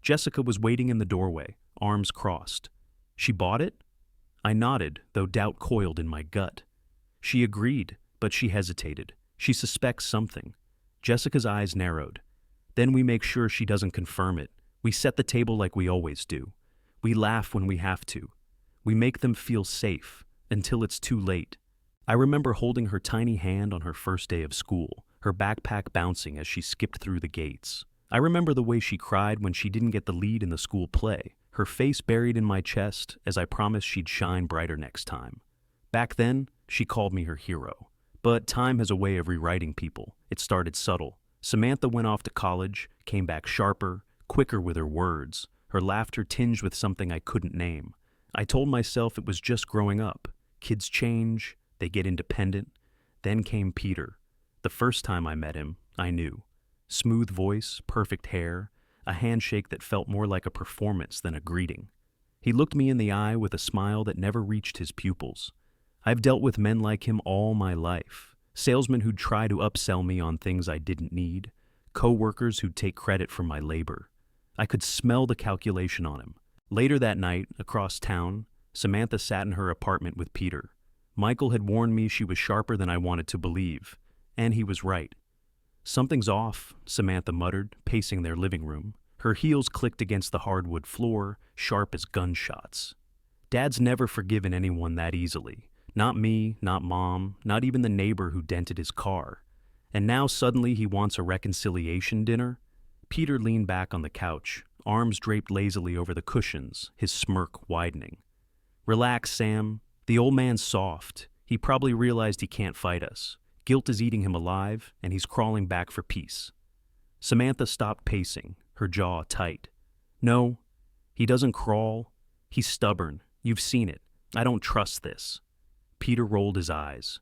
Jessica was waiting in the doorway, arms crossed. "She bought it?" I nodded, though doubt coiled in my gut. She agreed, but she hesitated. She suspects something. Jessica's eyes narrowed. "Then we make sure she doesn't confirm it. We set the table like we always do. We laugh when we have to. We make them feel safe, until it's too late." I remember holding her tiny hand on her first day of school, her backpack bouncing as she skipped through the gates. I remember the way she cried when she didn't get the lead in the school play, her face buried in my chest as I promised she'd shine brighter next time. Back then, she called me her hero. But time has a way of rewriting people. It started subtle. Samantha went off to college, came back sharper, quicker with her words, her laughter tinged with something I couldn't name. I told myself it was just growing up. Kids change, they get independent. Then came Peter. The first time I met him, I knew. Smooth voice, perfect hair, a handshake that felt more like a performance than a greeting. He looked me in the eye with a smile that never reached his pupils. I've dealt with men like him all my life. Salesmen who'd try to upsell me on things I didn't need. Co-workers who'd take credit for my labor. I could smell the calculation on him. Later that night, across town, Samantha sat in her apartment with Peter. Michael had warned me she was sharper than I wanted to believe, and he was right. "Something's off," Samantha muttered, pacing their living room. Her heels clicked against the hardwood floor, sharp as gunshots. Dad's never forgiven anyone that easily. Not me, not Mom, not even the neighbor who dented his car. And now suddenly he wants a reconciliation dinner? Peter leaned back on the couch, arms draped lazily over the cushions, his smirk widening. "Relax, Sam. The old man's soft. He probably realized he can't fight us. Guilt is eating him alive, and he's crawling back for peace." Samantha stopped pacing, her jaw tight. No, he doesn't crawl. He's stubborn. You've seen it. I don't trust this. Peter rolled his eyes.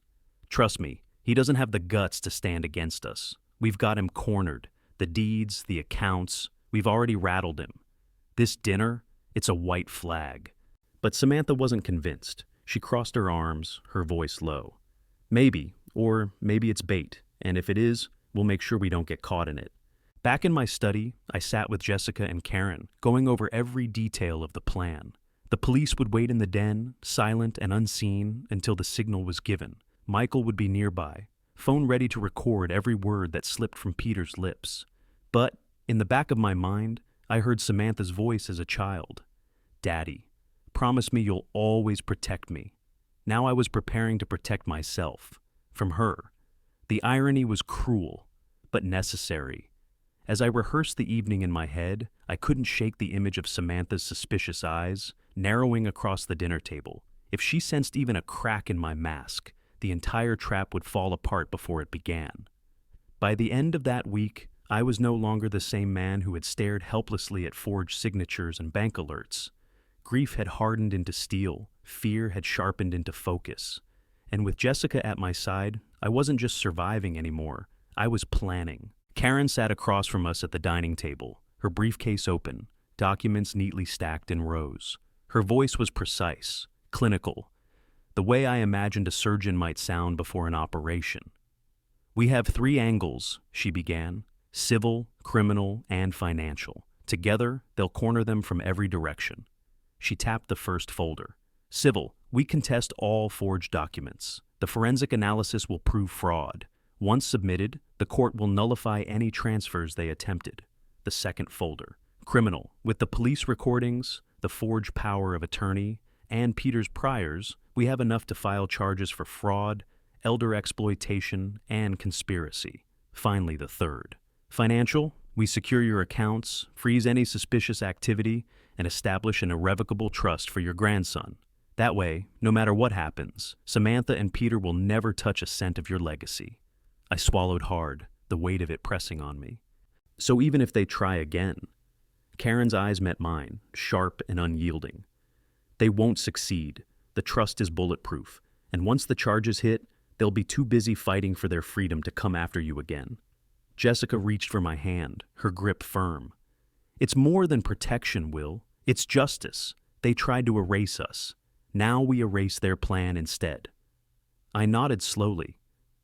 Trust me, he doesn't have the guts to stand against us. We've got him cornered. The deeds, the accounts, we've already rattled him. This dinner, it's a white flag. But Samantha wasn't convinced. She crossed her arms, her voice low. Maybe, or maybe it's bait, and if it is, we'll make sure we don't get caught in it. Back in my study, I sat with Jessica and Karen, going over every detail of the plan. The police would wait in the den, silent and unseen, until the signal was given. Michael would be nearby, phone ready to record every word that slipped from Peter's lips. But, in the back of my mind, I heard Samantha's voice as a child. Daddy, promise me you'll always protect me. Now I was preparing to protect myself. From her. The irony was cruel, but necessary. As I rehearsed the evening in my head, I couldn't shake the image of Samantha's suspicious eyes, narrowing across the dinner table. If she sensed even a crack in my mask, the entire trap would fall apart before it began. By the end of that week, I was no longer the same man who had stared helplessly at forged signatures and bank alerts. Grief had hardened into steel, fear had sharpened into focus. And with Jessica at my side, I wasn't just surviving anymore, I was planning. Karen sat across from us at the dining table, her briefcase open, documents neatly stacked in rows. Her voice was precise, clinical, the way I imagined a surgeon might sound before an operation. We have 3 angles, she began, civil, criminal, and financial. Together, they'll corner them from every direction. She tapped the first folder. Civil, we contest all forged documents. The forensic analysis will prove fraud. Once submitted, the court will nullify any transfers they attempted. The second folder. Criminal, with the police recordings, the forged power of attorney, and Peter's priors, we have enough to file charges for fraud, elder exploitation, and conspiracy. Finally, the third. Financial, we secure your accounts, freeze any suspicious activity, and establish an irrevocable trust for your grandson. That way, no matter what happens, Samantha and Peter will never touch a cent of your legacy. I swallowed hard, the weight of it pressing on me. So even if they try again, Karen's eyes met mine, sharp and unyielding. They won't succeed. The trust is bulletproof, and once the charges hit, they'll be too busy fighting for their freedom to come after you again. Jessica reached for my hand, her grip firm. It's more than protection, Will. It's justice. They tried to erase us. Now we erase their plan instead. I nodded slowly.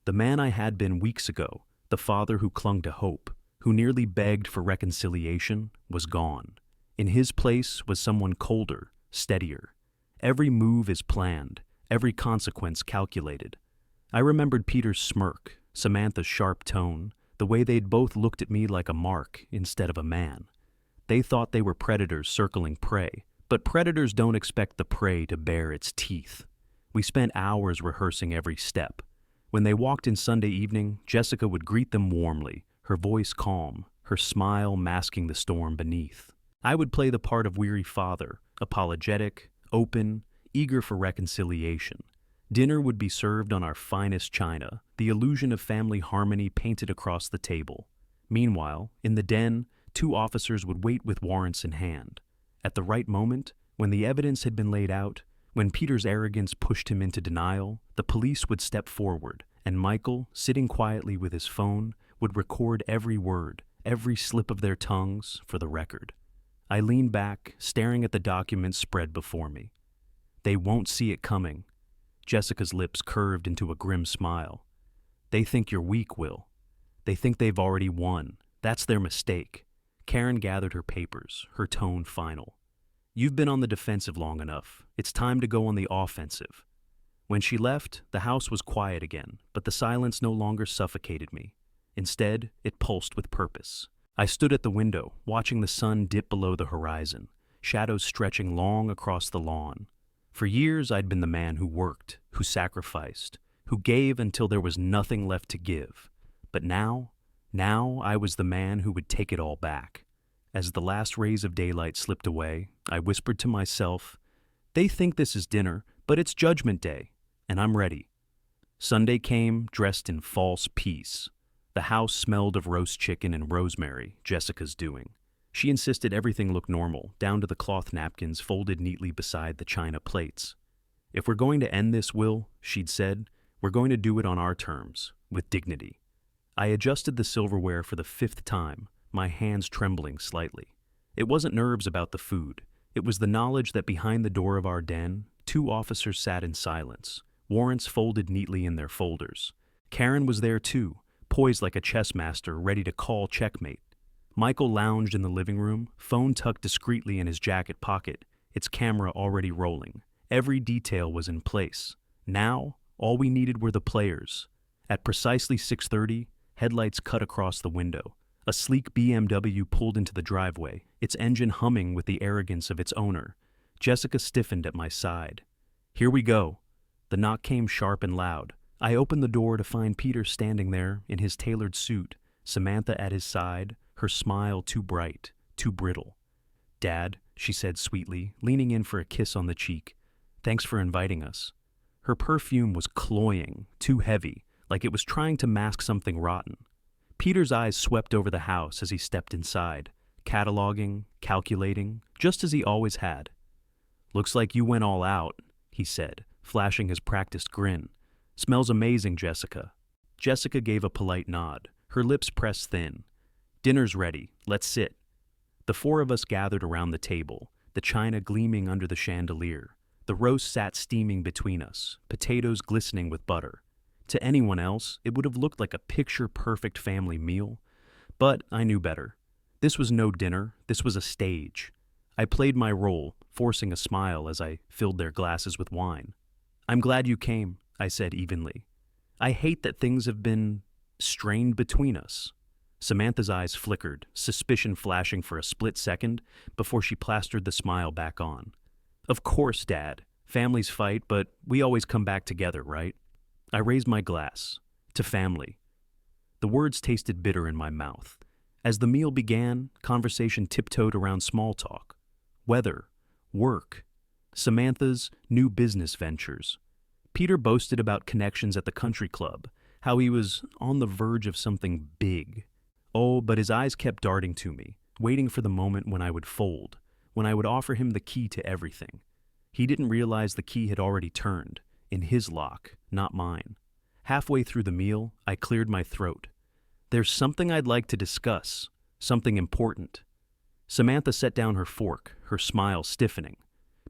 The man I had been weeks ago, the father who clung to hope, who nearly begged for reconciliation, was gone. In his place was someone colder, steadier. Every move is planned, every consequence calculated. I remembered Peter's smirk, Samantha's sharp tone, the way they'd both looked at me like a mark instead of a man. They thought they were predators circling prey, but predators don't expect the prey to bare its teeth. We spent hours rehearsing every step. When they walked in Sunday evening, Jessica would greet them warmly, her voice calm, her smile masking the storm beneath. I would play the part of weary father, apologetic, open, eager for reconciliation. Dinner would be served on our finest china, the illusion of family harmony painted across the table. Meanwhile, in the den, 2 officers would wait with warrants in hand. At the right moment, when the evidence had been laid out, when Peter's arrogance pushed him into denial, the police would step forward, and Michael, sitting quietly with his phone, would record every word, every slip of their tongues, for the record. I leaned back, staring at the documents spread before me. They won't see it coming. Jessica's lips curved into a grim smile. They think you're weak, Will. They think they've already won. That's their mistake. Karen gathered her papers, her tone final. You've been on the defensive long enough. It's time to go on the offensive. When she left, the house was quiet again, but the silence no longer suffocated me. Instead, it pulsed with purpose. I stood at the window, watching the sun dip below the horizon, shadows stretching long across the lawn. For years, I'd been the man who worked, who sacrificed, who gave until there was nothing left to give. But now I was the man who would take it all back. As the last rays of daylight slipped away, I whispered to myself, they think this is dinner, but it's Judgment Day, and I'm ready. Sunday came, dressed in false peace. The house smelled of roast chicken and rosemary, Jessica's doing. She insisted everything looked normal, down to the cloth napkins folded neatly beside the china plates. "If we're going to end this, Will," she'd said, "we're going to do it on our terms, with dignity." I adjusted the silverware for the 5th time, my hands trembling slightly. It wasn't nerves about the food. It was the knowledge that behind the door of our den, 2 officers sat in silence, warrants folded neatly in their folders. Karen was there too, poised like a chess master, ready to call checkmate. Michael lounged in the living room, phone tucked discreetly in his jacket pocket, its camera already rolling. Every detail was in place. Now, all we needed were the players. At precisely 6:30, headlights cut across the window. A sleek BMW pulled into the driveway, its engine humming with the arrogance of its owner. Jessica stiffened at my side. "Here we go." The knock came sharp and loud. I opened the door to find Peter standing there in his tailored suit, Samantha at his side, her smile too bright, too brittle. "Dad," she said sweetly, leaning in for a kiss on the cheek. "Thanks for inviting us." Her perfume was cloying, too heavy, like it was trying to mask something rotten. Peter's eyes swept over the house as he stepped inside, cataloging, calculating, just as he always had. "Looks like you went all out," he said, flashing his practiced grin. "Smells amazing, Jessica." Jessica gave a polite nod, her lips pressed thin. "Dinner's ready. Let's sit." The 4 of us gathered around the table, the china gleaming under the chandelier. The roast sat steaming between us, potatoes glistening with butter. To anyone else, it would have looked like a picture-perfect family meal. But I knew better. This was no dinner, this was a stage. I played my role, forcing a smile as I filled their glasses with wine. "I'm glad you came," I said evenly. "I hate that things have been strained between us." Samantha's eyes flickered, suspicion flashing for a split second before she plastered the smile back on. "Of course, Dad. Families fight, but we always come back together, right?" I raised my glass. "To family." The words tasted bitter in my mouth. As the meal began, conversation tiptoed around small talk. Weather, work, Samantha's new business ventures. Peter boasted about connections at the country club, how he was on the verge of something big. Oh, but his eyes kept darting to me, waiting for the moment when I would fold, when I would offer him the key to everything. He didn't realize the key had already turned, in his lock, not mine. Halfway through the meal, I cleared my throat. "There's something I'd like to discuss, something important." Samantha set down her fork, her smile stiffening.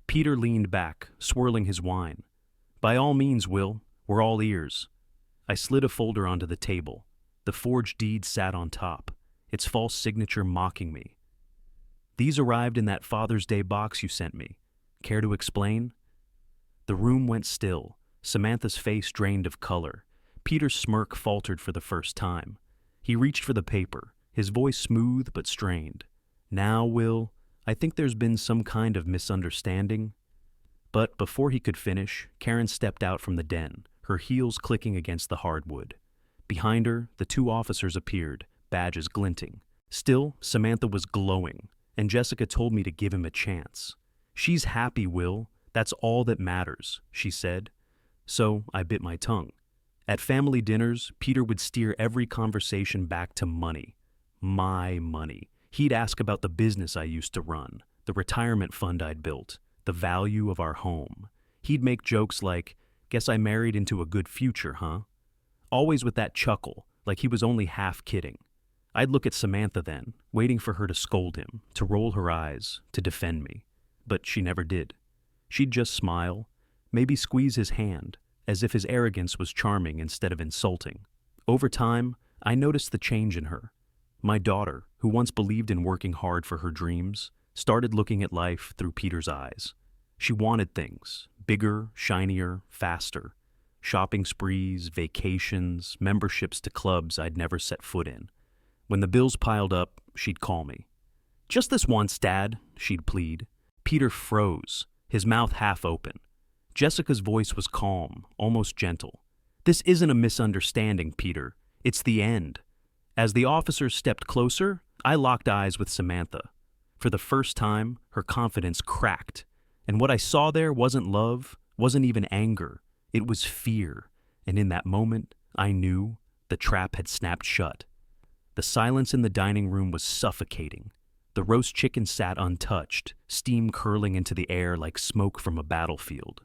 Peter leaned back, swirling his wine. "By all means, Will, we're all ears." I slid a folder onto the table. The forged deed sat on top, its false signature mocking me. "These arrived in that Father's Day box you sent me. Care to explain?" The room went still, Samantha's face drained of color. Peter's smirk faltered for the first time. He reached for the paper, his voice smooth but strained. "Now, Will, I think there's been some kind of misunderstanding." But before he could finish, Karen stepped out from the den, her heels clicking against the hardwood. Behind her, the 2 officers appeared, badges glinting. Still, Samantha was glowing, and Jessica told me to give him a chance. "She's happy, Will. That's all that matters," she said. So I bit my tongue. At family dinners, Peter would steer every conversation back to money. My money. He'd ask about the business I used to run, the retirement fund I'd built, the value of our home. He'd make jokes like, "Guess I married into a good future, huh?" Always with that chuckle, like he was only half kidding. I'd look at Samantha then, waiting for her to scold him, to roll her eyes, to defend me. But she never did. She'd just smile, maybe squeeze his hand, as if his arrogance was charming instead of insulting. Over time, I noticed the change in her. My daughter, who once believed in working hard for her dreams, started looking at life through Peter's eyes. She wanted things, bigger, shinier, faster. Shopping sprees, vacations, memberships to clubs I'd never set foot in. When the bills piled up, she'd call me. "Just this once, Dad," she'd plead. Peter froze, his mouth half open. Jessica's voice was calm, almost gentle. "This isn't a misunderstanding, Peter. It's the end." As the officers stepped closer, I locked eyes with Samantha. For the first time, her confidence cracked. And what I saw there wasn't love, wasn't even anger. It was fear. And in that moment, I knew The trap had snapped shut. The silence in the dining room was suffocating. The roast chicken sat untouched, steam curling into the air like smoke from a battlefield.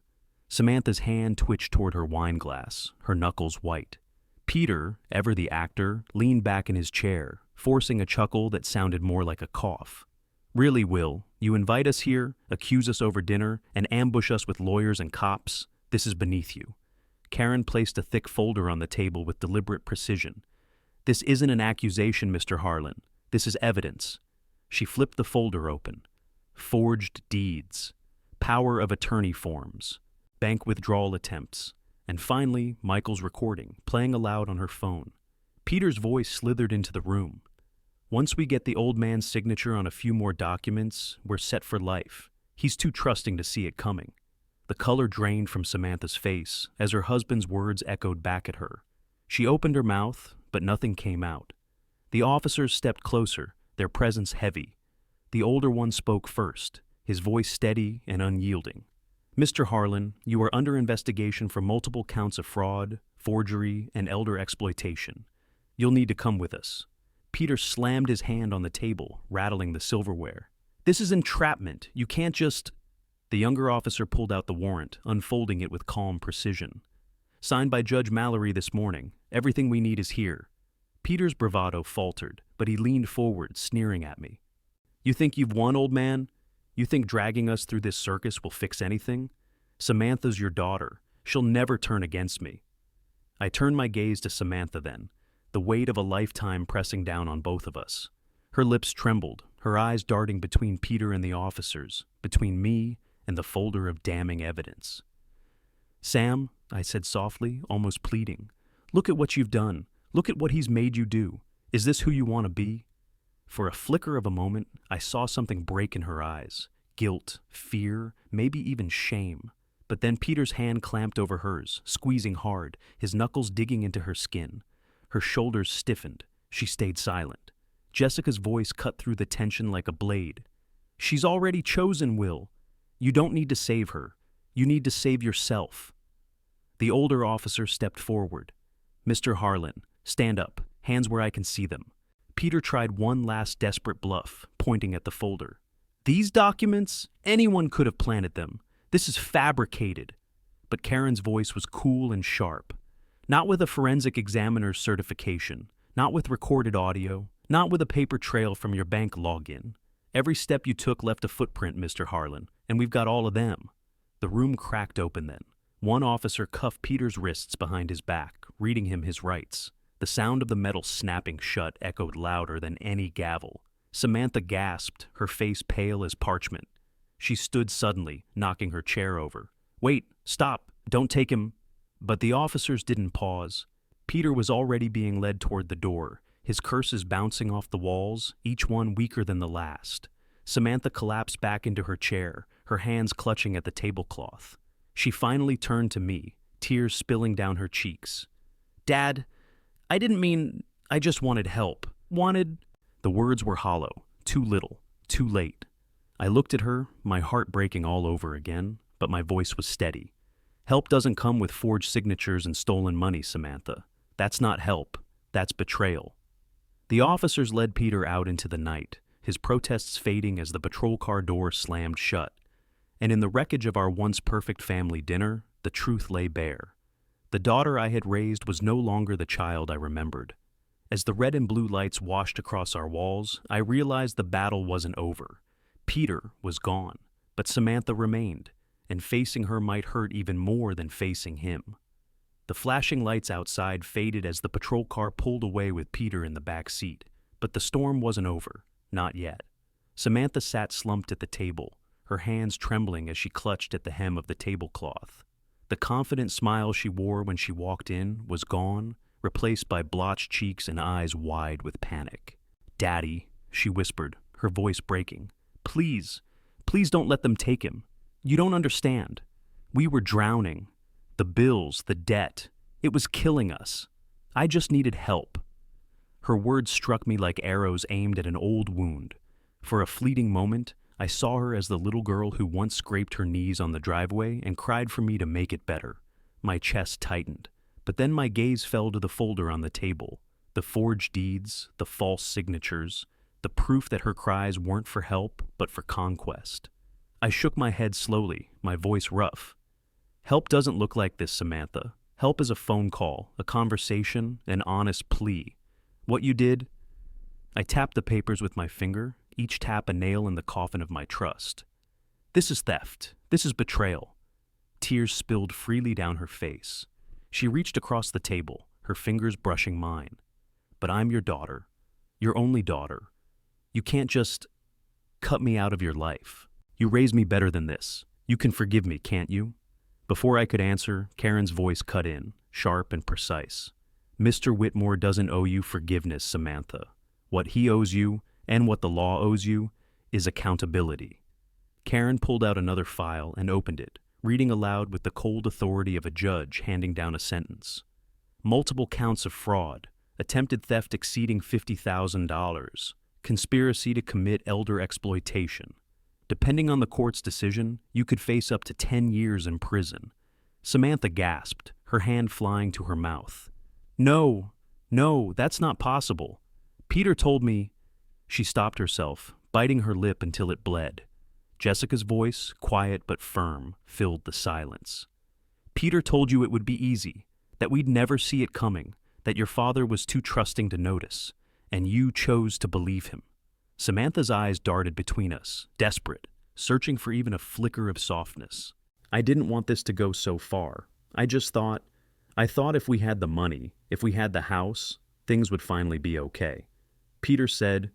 Samantha's hand twitched toward her wine glass, her knuckles white. Peter, ever the actor, leaned back in his chair, forcing a chuckle that sounded more like a cough. Really, Will, you invite us here, accuse us over dinner, and ambush us with lawyers and cops? This is beneath you. Karen placed a thick folder on the table with deliberate precision. This isn't an accusation, Mr. Harlan. This is evidence. She flipped the folder open. Forged deeds, power of attorney forms, bank withdrawal attempts, and finally, Michael's recording, playing aloud on her phone. Peter's voice slithered into the room. Once we get the old man's signature on a few more documents, we're set for life. He's too trusting to see it coming. The color drained from Samantha's face as her husband's words echoed back at her. She opened her mouth, but nothing came out. The officers stepped closer, their presence heavy. The older one spoke first, his voice steady and unyielding. Mr. Harlan, you are under investigation for multiple counts of fraud, forgery, and elder exploitation. You'll need to come with us. Peter slammed his hand on the table, rattling the silverware. This is entrapment. You can't just... The younger officer pulled out the warrant, unfolding it with calm precision. Signed by Judge Mallory this morning. Everything we need is here. Peter's bravado faltered, but he leaned forward, sneering at me. You think you've won, old man? You think dragging us through this circus will fix anything? Samantha's your daughter. She'll never turn against me. I turned my gaze to Samantha then, the weight of a lifetime pressing down on both of us. Her lips trembled, her eyes darting between Peter and the officers, between me and the folder of damning evidence. Sam, I said softly, almost pleading, look at what you've done. Look at what he's made you do. Is this who you want to be? For a flicker of a moment, I saw something break in her eyes. Guilt, fear, maybe even shame. But then Peter's hand clamped over hers, squeezing hard, his knuckles digging into her skin. Her shoulders stiffened. She stayed silent. Jessica's voice cut through the tension like a blade. She's already chosen, Will. You don't need to save her. You need to save yourself. The older officer stepped forward. Mr. Harlan, stand up, hands where I can see them. Peter tried one last desperate bluff, pointing at the folder. These documents? Anyone could have planted them. This is fabricated. But Karen's voice was cool and sharp. Not with a forensic examiner's certification, not with recorded audio, not with a paper trail from your bank login. Every step you took left a footprint, Mr. Harlan, and we've got all of them. The room cracked open then. One officer cuffed Peter's wrists behind his back, reading him his rights. The sound of the metal snapping shut echoed louder than any gavel. Samantha gasped, her face pale as parchment. She stood suddenly, knocking her chair over. Wait, stop, don't take him. But the officers didn't pause. Peter was already being led toward the door, his curses bouncing off the walls, each one weaker than the last. Samantha collapsed back into her chair, her hands clutching at the tablecloth. She finally turned to me, tears spilling down her cheeks. Dad, I didn't mean... I just wanted help. Wanted... The words were hollow, too little, too late. I looked at her, my heart breaking all over again, but my voice was steady. Help doesn't come with forged signatures and stolen money, Samantha. That's not help. That's betrayal. The officers led Peter out into the night, his protests fading as the patrol car door slammed shut. And in the wreckage of our once perfect family dinner, the truth lay bare. The daughter I had raised was no longer the child I remembered. As the red and blue lights washed across our walls, I realized the battle wasn't over. Peter was gone, but Samantha remained, and facing her might hurt even more than facing him. The flashing lights outside faded as the patrol car pulled away with Peter in the back seat, but the storm wasn't over, not yet. Samantha sat slumped at the table, her hands trembling as she clutched at the hem of the tablecloth. The confident smile she wore when she walked in was gone, replaced by blotched cheeks and eyes wide with panic. Daddy, she whispered, her voice breaking. Please, please don't let them take him. You don't understand. We were drowning. The bills, the debt. It was killing us. I just needed help. Her words struck me like arrows aimed at an old wound. For a fleeting moment, I saw her as the little girl who once scraped her knees on the driveway and cried for me to make it better. My chest tightened. But then my gaze fell to the folder on the table, the forged deeds, the false signatures, the proof that her cries weren't for help, but for conquest. I shook my head slowly, my voice rough. Help doesn't look like this, Samantha. Help is a phone call, a conversation, an honest plea. What you did? I tapped the papers with my finger, each tap a nail in the coffin of my trust. This is theft. This is betrayal. Tears spilled freely down her face. She reached across the table, her fingers brushing mine. But I'm your daughter. Your only daughter. You can't just cut me out of your life. You raised me better than this. You can forgive me, can't you? Before I could answer, Karen's voice cut in, sharp and precise. Mr. Whitmore doesn't owe you forgiveness, Samantha. What he owes you, and what the law owes you, is accountability. Karen pulled out another file and opened it, reading aloud with the cold authority of a judge handing down a sentence. Multiple counts of fraud, attempted theft exceeding $50,000, conspiracy to commit elder exploitation. Depending on the court's decision, you could face up to 10 years in prison. Samantha gasped, her hand flying to her mouth. No, that's not possible. Peter told me. She stopped herself, biting her lip until it bled. Jessica's voice, quiet but firm, filled the silence. Peter told you it would be easy, that we'd never see it coming, that your father was too trusting to notice, and you chose to believe him. Samantha's eyes darted between us, desperate, searching for even a flicker of softness. I didn't want this to go so far. I thought if we had the money, if we had the house, things would finally be okay. Peter said.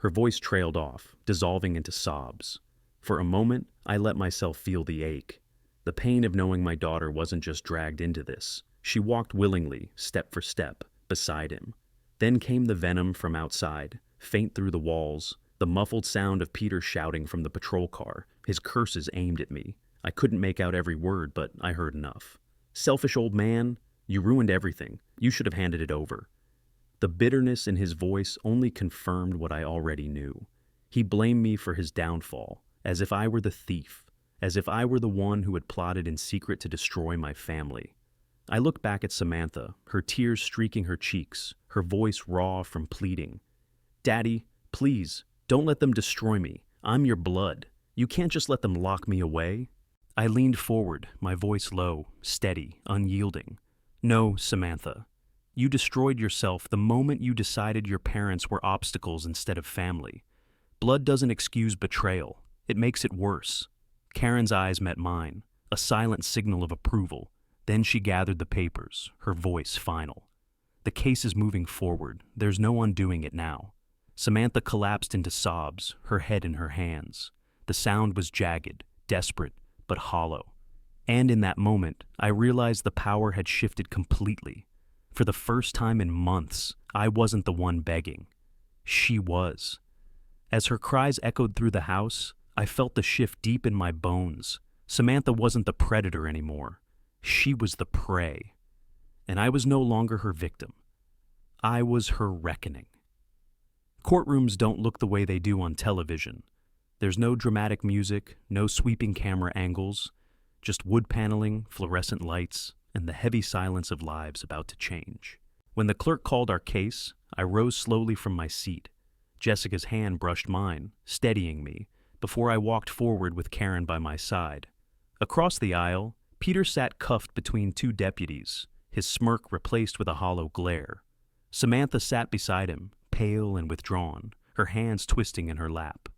Her voice trailed off, dissolving into sobs. For a moment, I let myself feel the ache, the pain of knowing my daughter wasn't just dragged into this. She walked willingly, step for step, beside him. Then came the venom from outside, faint through the walls, the muffled sound of Peter shouting from the patrol car, his curses aimed at me. I couldn't make out every word, but I heard enough. Selfish old man, you ruined everything. You should have handed it over. The bitterness in his voice only confirmed what I already knew. He blamed me for his downfall, as if I were the thief, as if I were the one who had plotted in secret to destroy my family. I looked back at Samantha, her tears streaking her cheeks, her voice raw from pleading. Daddy, please, don't let them destroy me. I'm your blood. You can't just let them lock me away. I leaned forward, my voice low, steady, unyielding. No, Samantha. You destroyed yourself the moment you decided your parents were obstacles instead of family. Blood doesn't excuse betrayal. It makes it worse. Karen's eyes met mine, a silent signal of approval. Then she gathered the papers, her voice final. The case is moving forward. There's no undoing it now. Samantha collapsed into sobs, her head in her hands. The sound was jagged, desperate, but hollow. And in that moment, I realized the power had shifted completely. For the first time in months, I wasn't the one begging. She was. As her cries echoed through the house, I felt the shift deep in my bones. Samantha wasn't the predator anymore. She was the prey. And I was no longer her victim. I was her reckoning. Courtrooms don't look the way they do on television. There's no dramatic music, no sweeping camera angles, just wood paneling, fluorescent lights, and the heavy silence of lives about to change. When the clerk called our case, I rose slowly from my seat. Jessica's hand brushed mine, steadying me, before I walked forward with Karen by my side. Across the aisle, Peter sat cuffed between two deputies, his smirk replaced with a hollow glare. Samantha sat beside him, pale and withdrawn, her hands twisting in her lap.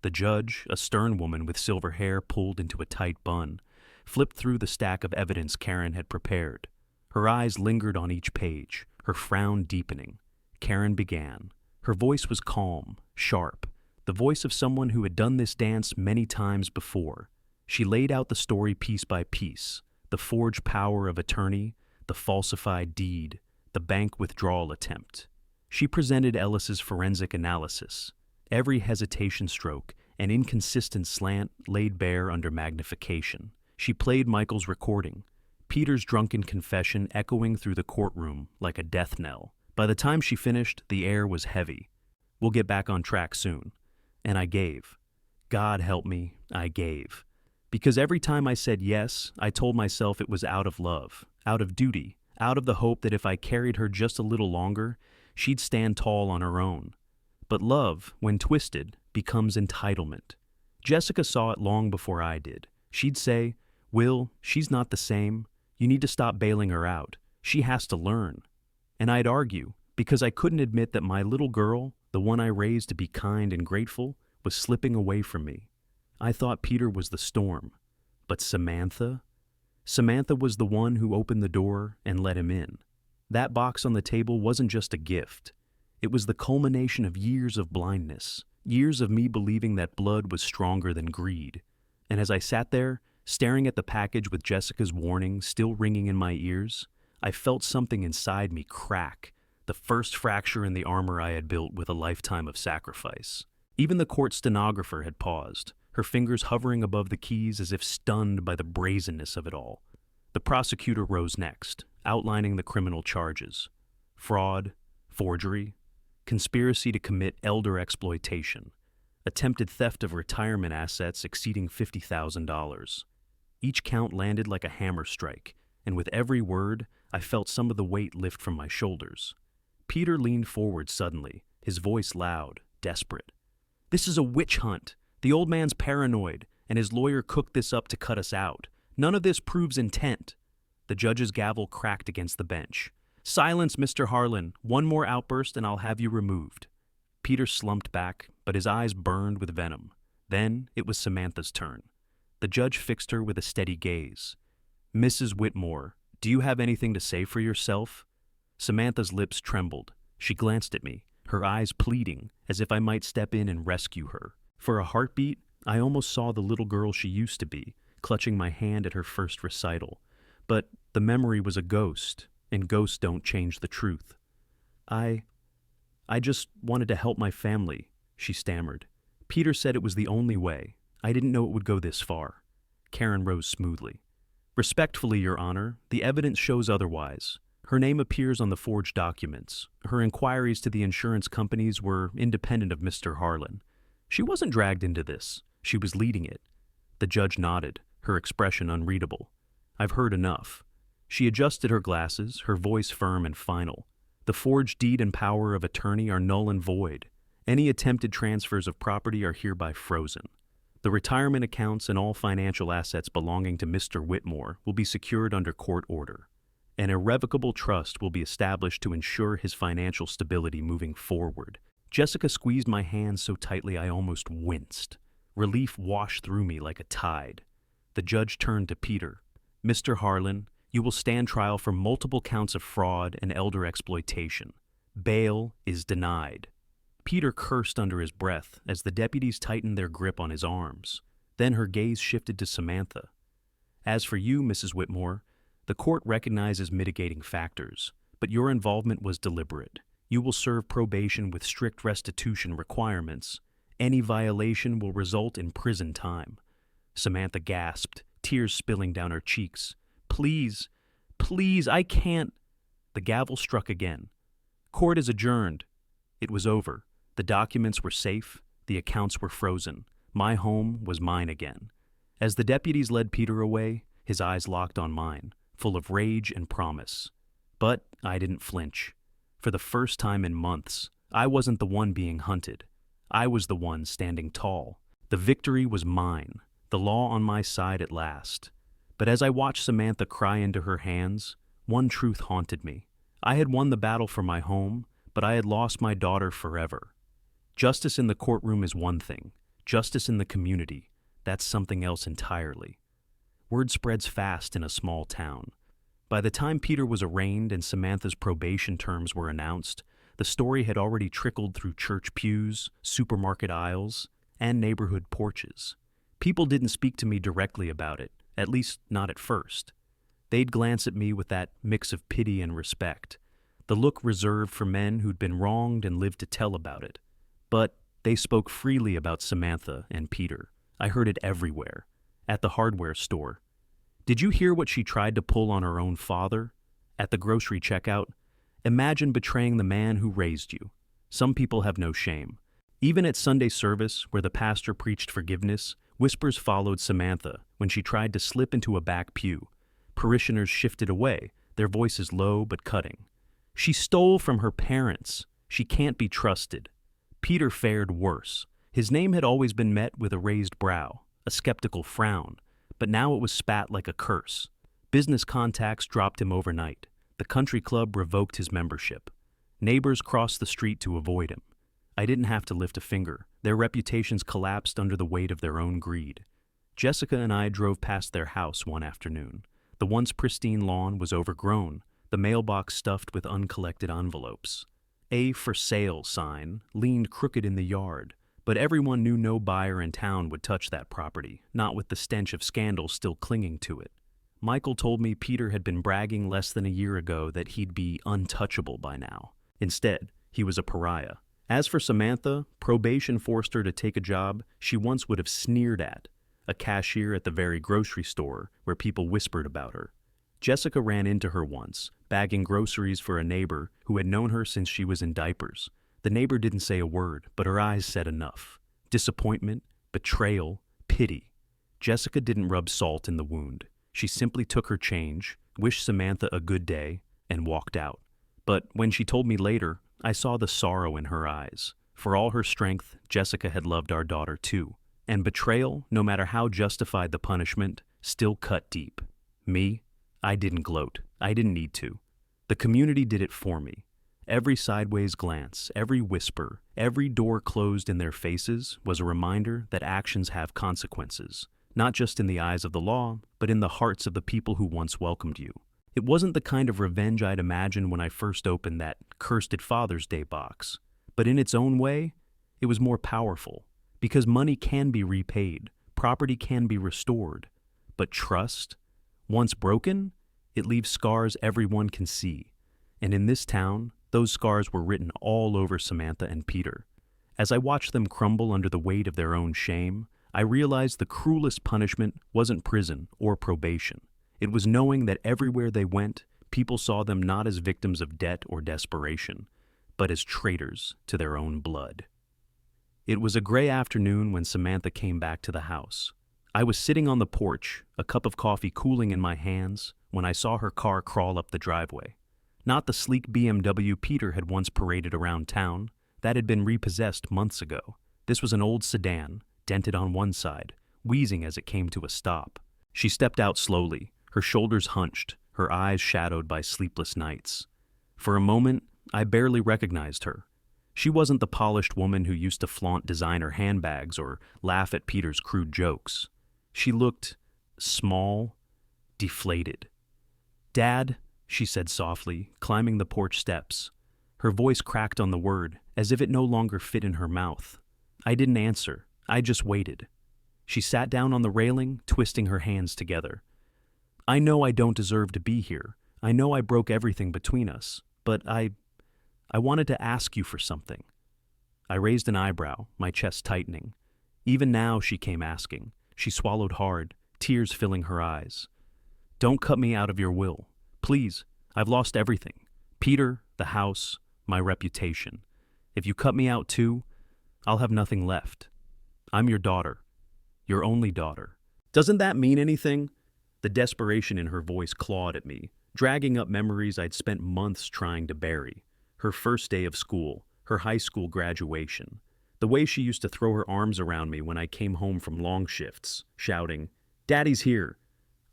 The judge, a stern woman with silver hair pulled into a tight bun, flipped through the stack of evidence Karen had prepared. Her eyes lingered on each page, her frown deepening. Karen began. Her voice was calm, sharp, the voice of someone who had done this dance many times before. She laid out the story piece by piece, the forged power of attorney, the falsified deed, the bank withdrawal attempt. She presented Ellis's forensic analysis, every hesitation stroke, an inconsistent slant laid bare under magnification. She played Michael's recording, Peter's drunken confession echoing through the courtroom like a death knell. By the time she finished, the air was heavy. We'll get back on track soon. And I gave. God help me, I gave. Because every time I said yes, I told myself it was out of love, out of duty, out of the hope that if I carried her just a little longer, she'd stand tall on her own. But love, when twisted, becomes entitlement. Jessica saw it long before I did. She'd say, "Will, she's not the same. You need to stop bailing her out. She has to learn." And I'd argue, because I couldn't admit that my little girl, the one I raised to be kind and grateful, was slipping away from me. I thought Peter was the storm. But Samantha? Samantha was the one who opened the door and let him in. That box on the table wasn't just a gift. It was the culmination of years of blindness, years of me believing that blood was stronger than greed. And as I sat there, staring at the package with Jessica's warning still ringing in my ears, I felt something inside me crack, the first fracture in the armor I had built with a lifetime of sacrifice. Even the court stenographer had paused, her fingers hovering above the keys as if stunned by the brazenness of it all. The prosecutor rose next, outlining the criminal charges: fraud, forgery, conspiracy to commit elder exploitation, attempted theft of retirement assets exceeding $50,000. Each count landed like a hammer strike, and with every word, I felt some of the weight lift from my shoulders. Peter leaned forward suddenly, his voice loud, desperate. "This is a witch hunt. The old man's paranoid, and his lawyer cooked this up to cut us out. None of this proves intent." The judge's gavel cracked against the bench. "Silence, Mr. Harlan. One more outburst and I'll have you removed." Peter slumped back, but his eyes burned with venom. Then it was Samantha's turn. The judge fixed her with a steady gaze. "Mrs. Whitmore, do you have anything to say for yourself?" Samantha's lips trembled. She glanced at me, her eyes pleading, as if I might step in and rescue her. For a heartbeat, I almost saw the little girl she used to be, clutching my hand at her first recital. But the memory was a ghost, and ghosts don't change the truth. I just wanted to help my family," she stammered. "Peter said it was the only way. I didn't know it would go this far." Karen rose smoothly. "Respectfully, Your Honor, the evidence shows otherwise. Her name appears on the forged documents. Her inquiries to the insurance companies were independent of Mr. Harlan. She wasn't dragged into this. She was leading it." The judge nodded, her expression unreadable. "I've heard enough." She adjusted her glasses, her voice firm and final. "The forged deed and power of attorney are null and void. Any attempted transfers of property are hereby frozen. The retirement accounts and all financial assets belonging to Mr. Whitmore will be secured under court order. An irrevocable trust will be established to ensure his financial stability moving forward." Jessica squeezed my hand so tightly I almost winced. Relief washed through me like a tide. The judge turned to Peter. "Mr. Harlan, you will stand trial for multiple counts of fraud and elder exploitation. Bail is denied." Peter cursed under his breath as the deputies tightened their grip on his arms. Then her gaze shifted to Samantha. "As for you, Mrs. Whitmore, the court recognizes mitigating factors, but your involvement was deliberate. You will serve probation with strict restitution requirements. Any violation will result in prison time." Samantha gasped, tears spilling down her cheeks. "Please, please, I can't." The gavel struck again. "Court is adjourned." It was over. The documents were safe. The accounts were frozen. My home was mine again. As the deputies led Peter away, his eyes locked on mine, full of rage and promise. But I didn't flinch. For the first time in months, I wasn't the one being hunted. I was the one standing tall. The victory was mine, the law on my side at last. But as I watched Samantha cry into her hands, one truth haunted me. I had won the battle for my home, but I had lost my daughter forever. Justice in the courtroom is one thing. Justice in the community, that's something else entirely. Word spreads fast in a small town. By the time Peter was arraigned and Samantha's probation terms were announced, the story had already trickled through church pews, supermarket aisles, and neighborhood porches. People didn't speak to me directly about it, at least not at first. They'd glance at me with that mix of pity and respect, the look reserved for men who'd been wronged and lived to tell about it. But they spoke freely about Samantha and Peter. I heard it everywhere. At the hardware store. "Did you hear what she tried to pull on her own father?" At the grocery checkout. "Imagine betraying the man who raised you." Some people have no shame. Even at Sunday service, where the pastor preached forgiveness, whispers followed Samantha when she tried to slip into a back pew. Parishioners shifted away, their voices low but cutting. She stole from her parents. She can't be trusted. Peter fared worse. His name had always been met with a raised brow, a skeptical frown, but now it was spat like a curse. Business contacts dropped him overnight. The country club revoked his membership. Neighbors crossed the street to avoid him. I didn't have to lift a finger. Their reputations collapsed under the weight of their own greed. Jessica and I drove past their house one afternoon. The once pristine lawn was overgrown, the mailbox stuffed with uncollected envelopes. A for sale sign leaned crooked in the yard, but everyone knew no buyer in town would touch that property, not with the stench of scandal still clinging to it. Michael told me Peter had been bragging less than a year ago that he'd be untouchable by now. Instead, he was a pariah. As for Samantha, probation forced her to take a job she once would have sneered at, a cashier at the very grocery store where people whispered about her. Jessica ran into her once, bagging groceries for a neighbor who had known her since she was in diapers. The neighbor didn't say a word, but her eyes said enough. Disappointment, betrayal, pity. Jessica didn't rub salt in the wound. She simply took her change, wished Samantha a good day, and walked out. But when she told me later, I saw the sorrow in her eyes. For all her strength, Jessica had loved our daughter too. And betrayal, no matter how justified the punishment, still cut deep. Me? I didn't gloat. I didn't need to. The community did it for me. Every sideways glance, every whisper, every door closed in their faces was a reminder that actions have consequences, not just in the eyes of the law, but in the hearts of the people who once welcomed you. It wasn't the kind of revenge I'd imagined when I first opened that cursed Father's Day box, but in its own way, it was more powerful, because money can be repaid, property can be restored, but trust, once broken, it leaves scars everyone can see. And in this town, those scars were written all over Samantha and Peter. As I watched them crumble under the weight of their own shame, I realized the cruelest punishment wasn't prison or probation. It was knowing that everywhere they went, people saw them not as victims of debt or desperation, but as traitors to their own blood. It was a gray afternoon when Samantha came back to the house. I was sitting on the porch, a cup of coffee cooling in my hands, when I saw her car crawl up the driveway. Not the sleek BMW Peter had once paraded around town. That had been repossessed months ago. This was an old sedan, dented on one side, wheezing as it came to a stop. She stepped out slowly, her shoulders hunched, her eyes shadowed by sleepless nights. For a moment, I barely recognized her. She wasn't the polished woman who used to flaunt designer handbags or laugh at Peter's crude jokes. She looked small, deflated. "Dad," she said softly, climbing the porch steps. Her voice cracked on the word, as if it no longer fit in her mouth. I didn't answer. I just waited. She sat down on the railing, twisting her hands together. "I know I don't deserve to be here. I know I broke everything between us. But I wanted to ask you for something." I raised an eyebrow, my chest tightening. Even now she came asking. She swallowed hard, tears filling her eyes. "Don't cut me out of your will. Please, I've lost everything. Peter, the house, my reputation. If you cut me out too, I'll have nothing left. I'm your daughter. Your only daughter." "Doesn't that mean anything?" The desperation in her voice clawed at me, dragging up memories I'd spent months trying to bury. Her first day of school, her high school graduation. The way she used to throw her arms around me when I came home from long shifts, shouting, "Daddy's here."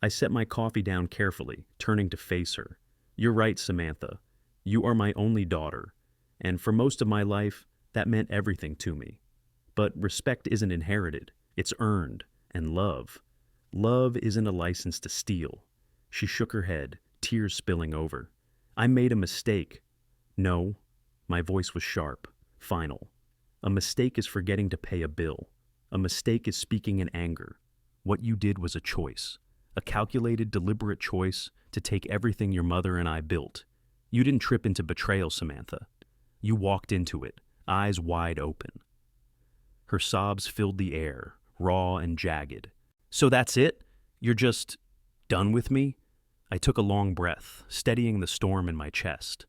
I set my coffee down carefully, turning to face her. "You're right, Samantha. You are my only daughter. And for most of my life, that meant everything to me. But respect isn't inherited. It's earned. And love. Love isn't a license to steal." She shook her head, tears spilling over. "I made a mistake." "No." My voice was sharp, final. "A mistake is forgetting to pay a bill. A mistake is speaking in anger. What you did was a choice. A calculated, deliberate choice to take everything your mother and I built. You didn't trip into betrayal, Samantha. You walked into it, eyes wide open." Her sobs filled the air, raw and jagged. "So that's it? You're just done with me?" I took a long breath, steadying the storm in my chest.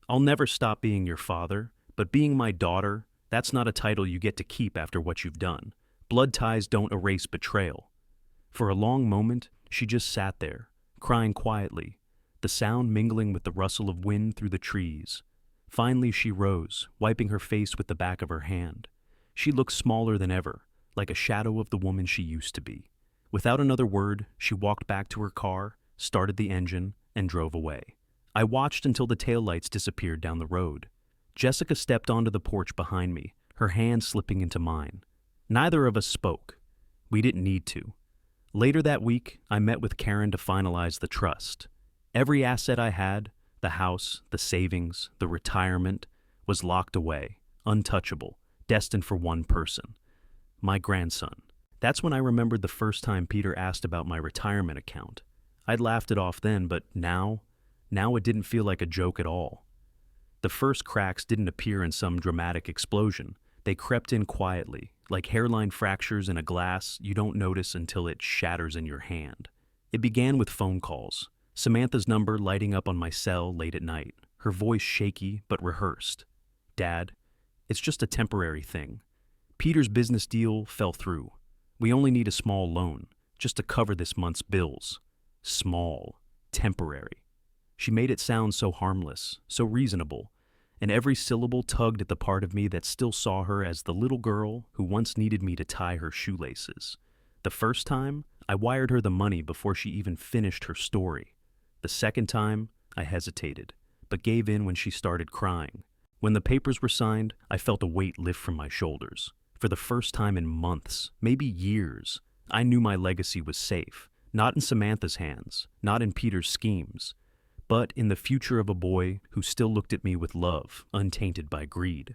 "I'll never stop being your father, but being my daughter, that's not a title you get to keep after what you've done. Blood ties don't erase betrayal." For a long moment, she just sat there, crying quietly. the sound mingling with the rustle of wind through the trees. Finally, she rose, wiping her face with the back of her hand. She looked smaller than ever, like a shadow of the woman she used to be. Without another word, she walked back to her car, started the engine, and drove away. I watched until the taillights disappeared down the road. Jessica stepped onto the porch behind me, her hand slipping into mine. Neither of us spoke. We didn't need to. Later that week, I met with Karen to finalize the trust. Every asset I had, the house, the savings, the retirement, was locked away, untouchable, destined for one person: my grandson. That's when I remembered the first time Peter asked about my retirement account. I'd laughed it off then, but now it didn't feel like a joke at all. The first cracks didn't appear in some dramatic explosion. They crept in quietly, like hairline fractures in a glass you don't notice until it shatters in your hand. It began with phone calls. Samantha's number lighting up on my cell late at night, her voice shaky but rehearsed. "Dad, it's just a temporary thing. Peter's business deal fell through. We only need a small loan, just to cover this month's bills. Small, temporary." She made it sound so harmless, so reasonable, and every syllable tugged at the part of me that still saw her as the little girl who once needed me to tie her shoelaces. The first time, I wired her the money before she even finished her story. The second time, I hesitated, but gave in when she started crying. When the papers were signed, I felt a weight lift from my shoulders. For the first time in months, maybe years, I knew my legacy was safe, not in Samantha's hands, not in Peter's schemes, but in the future of a boy who still looked at me with love, untainted by greed.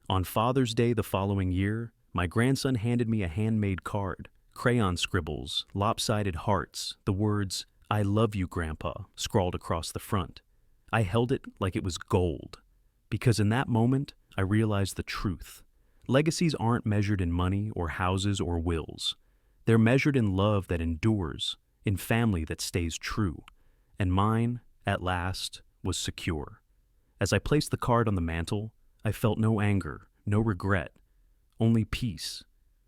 On Father's Day the following year, my grandson handed me a handmade card, crayon scribbles, lopsided hearts, the words, "I love you, Grandpa," scrawled across the front. I held it like it was gold, because in that moment, I realized the truth. Legacies aren't measured in money or houses or wills. They're measured in love that endures, in family that stays true. And mine, at last, was secure. As I placed the card on the mantel, I felt no anger, no regret, only peace.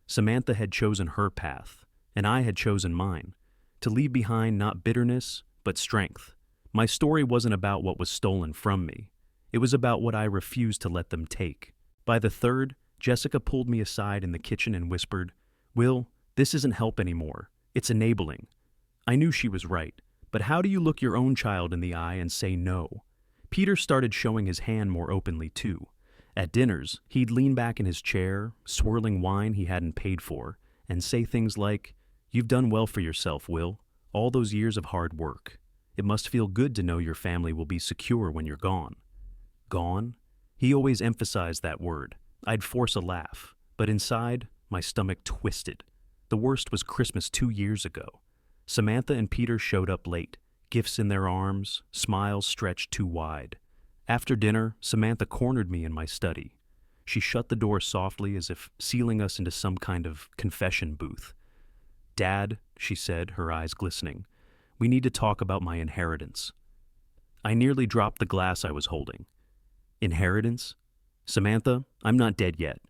Samantha had chosen her path, and I had chosen mine, to leave behind not bitterness, but strength. My story wasn't about what was stolen from me. It was about what I refused to let them take. By the third, Jessica pulled me aside in the kitchen and whispered, "Will, this isn't help anymore. It's enabling." I knew she was right, but how do you look your own child in the eye and say no? Peter started showing his hand more openly, too. At dinners, he'd lean back in his chair, swirling wine he hadn't paid for, and say things like, "You've done well for yourself, Will. All those years of hard work. It must feel good to know your family will be secure when you're gone." Gone? He always emphasized that word. I'd force a laugh, but inside, my stomach twisted. The worst was Christmas 2 years ago. Samantha and Peter showed up late, gifts in their arms, smiles stretched too wide. After dinner, Samantha cornered me in my study. She shut the door softly as if sealing us into some kind of confession booth. "Dad," she said, her eyes glistening, "we need to talk about my inheritance." I nearly dropped the glass I was holding. Inheritance? "Samantha, I'm not dead yet.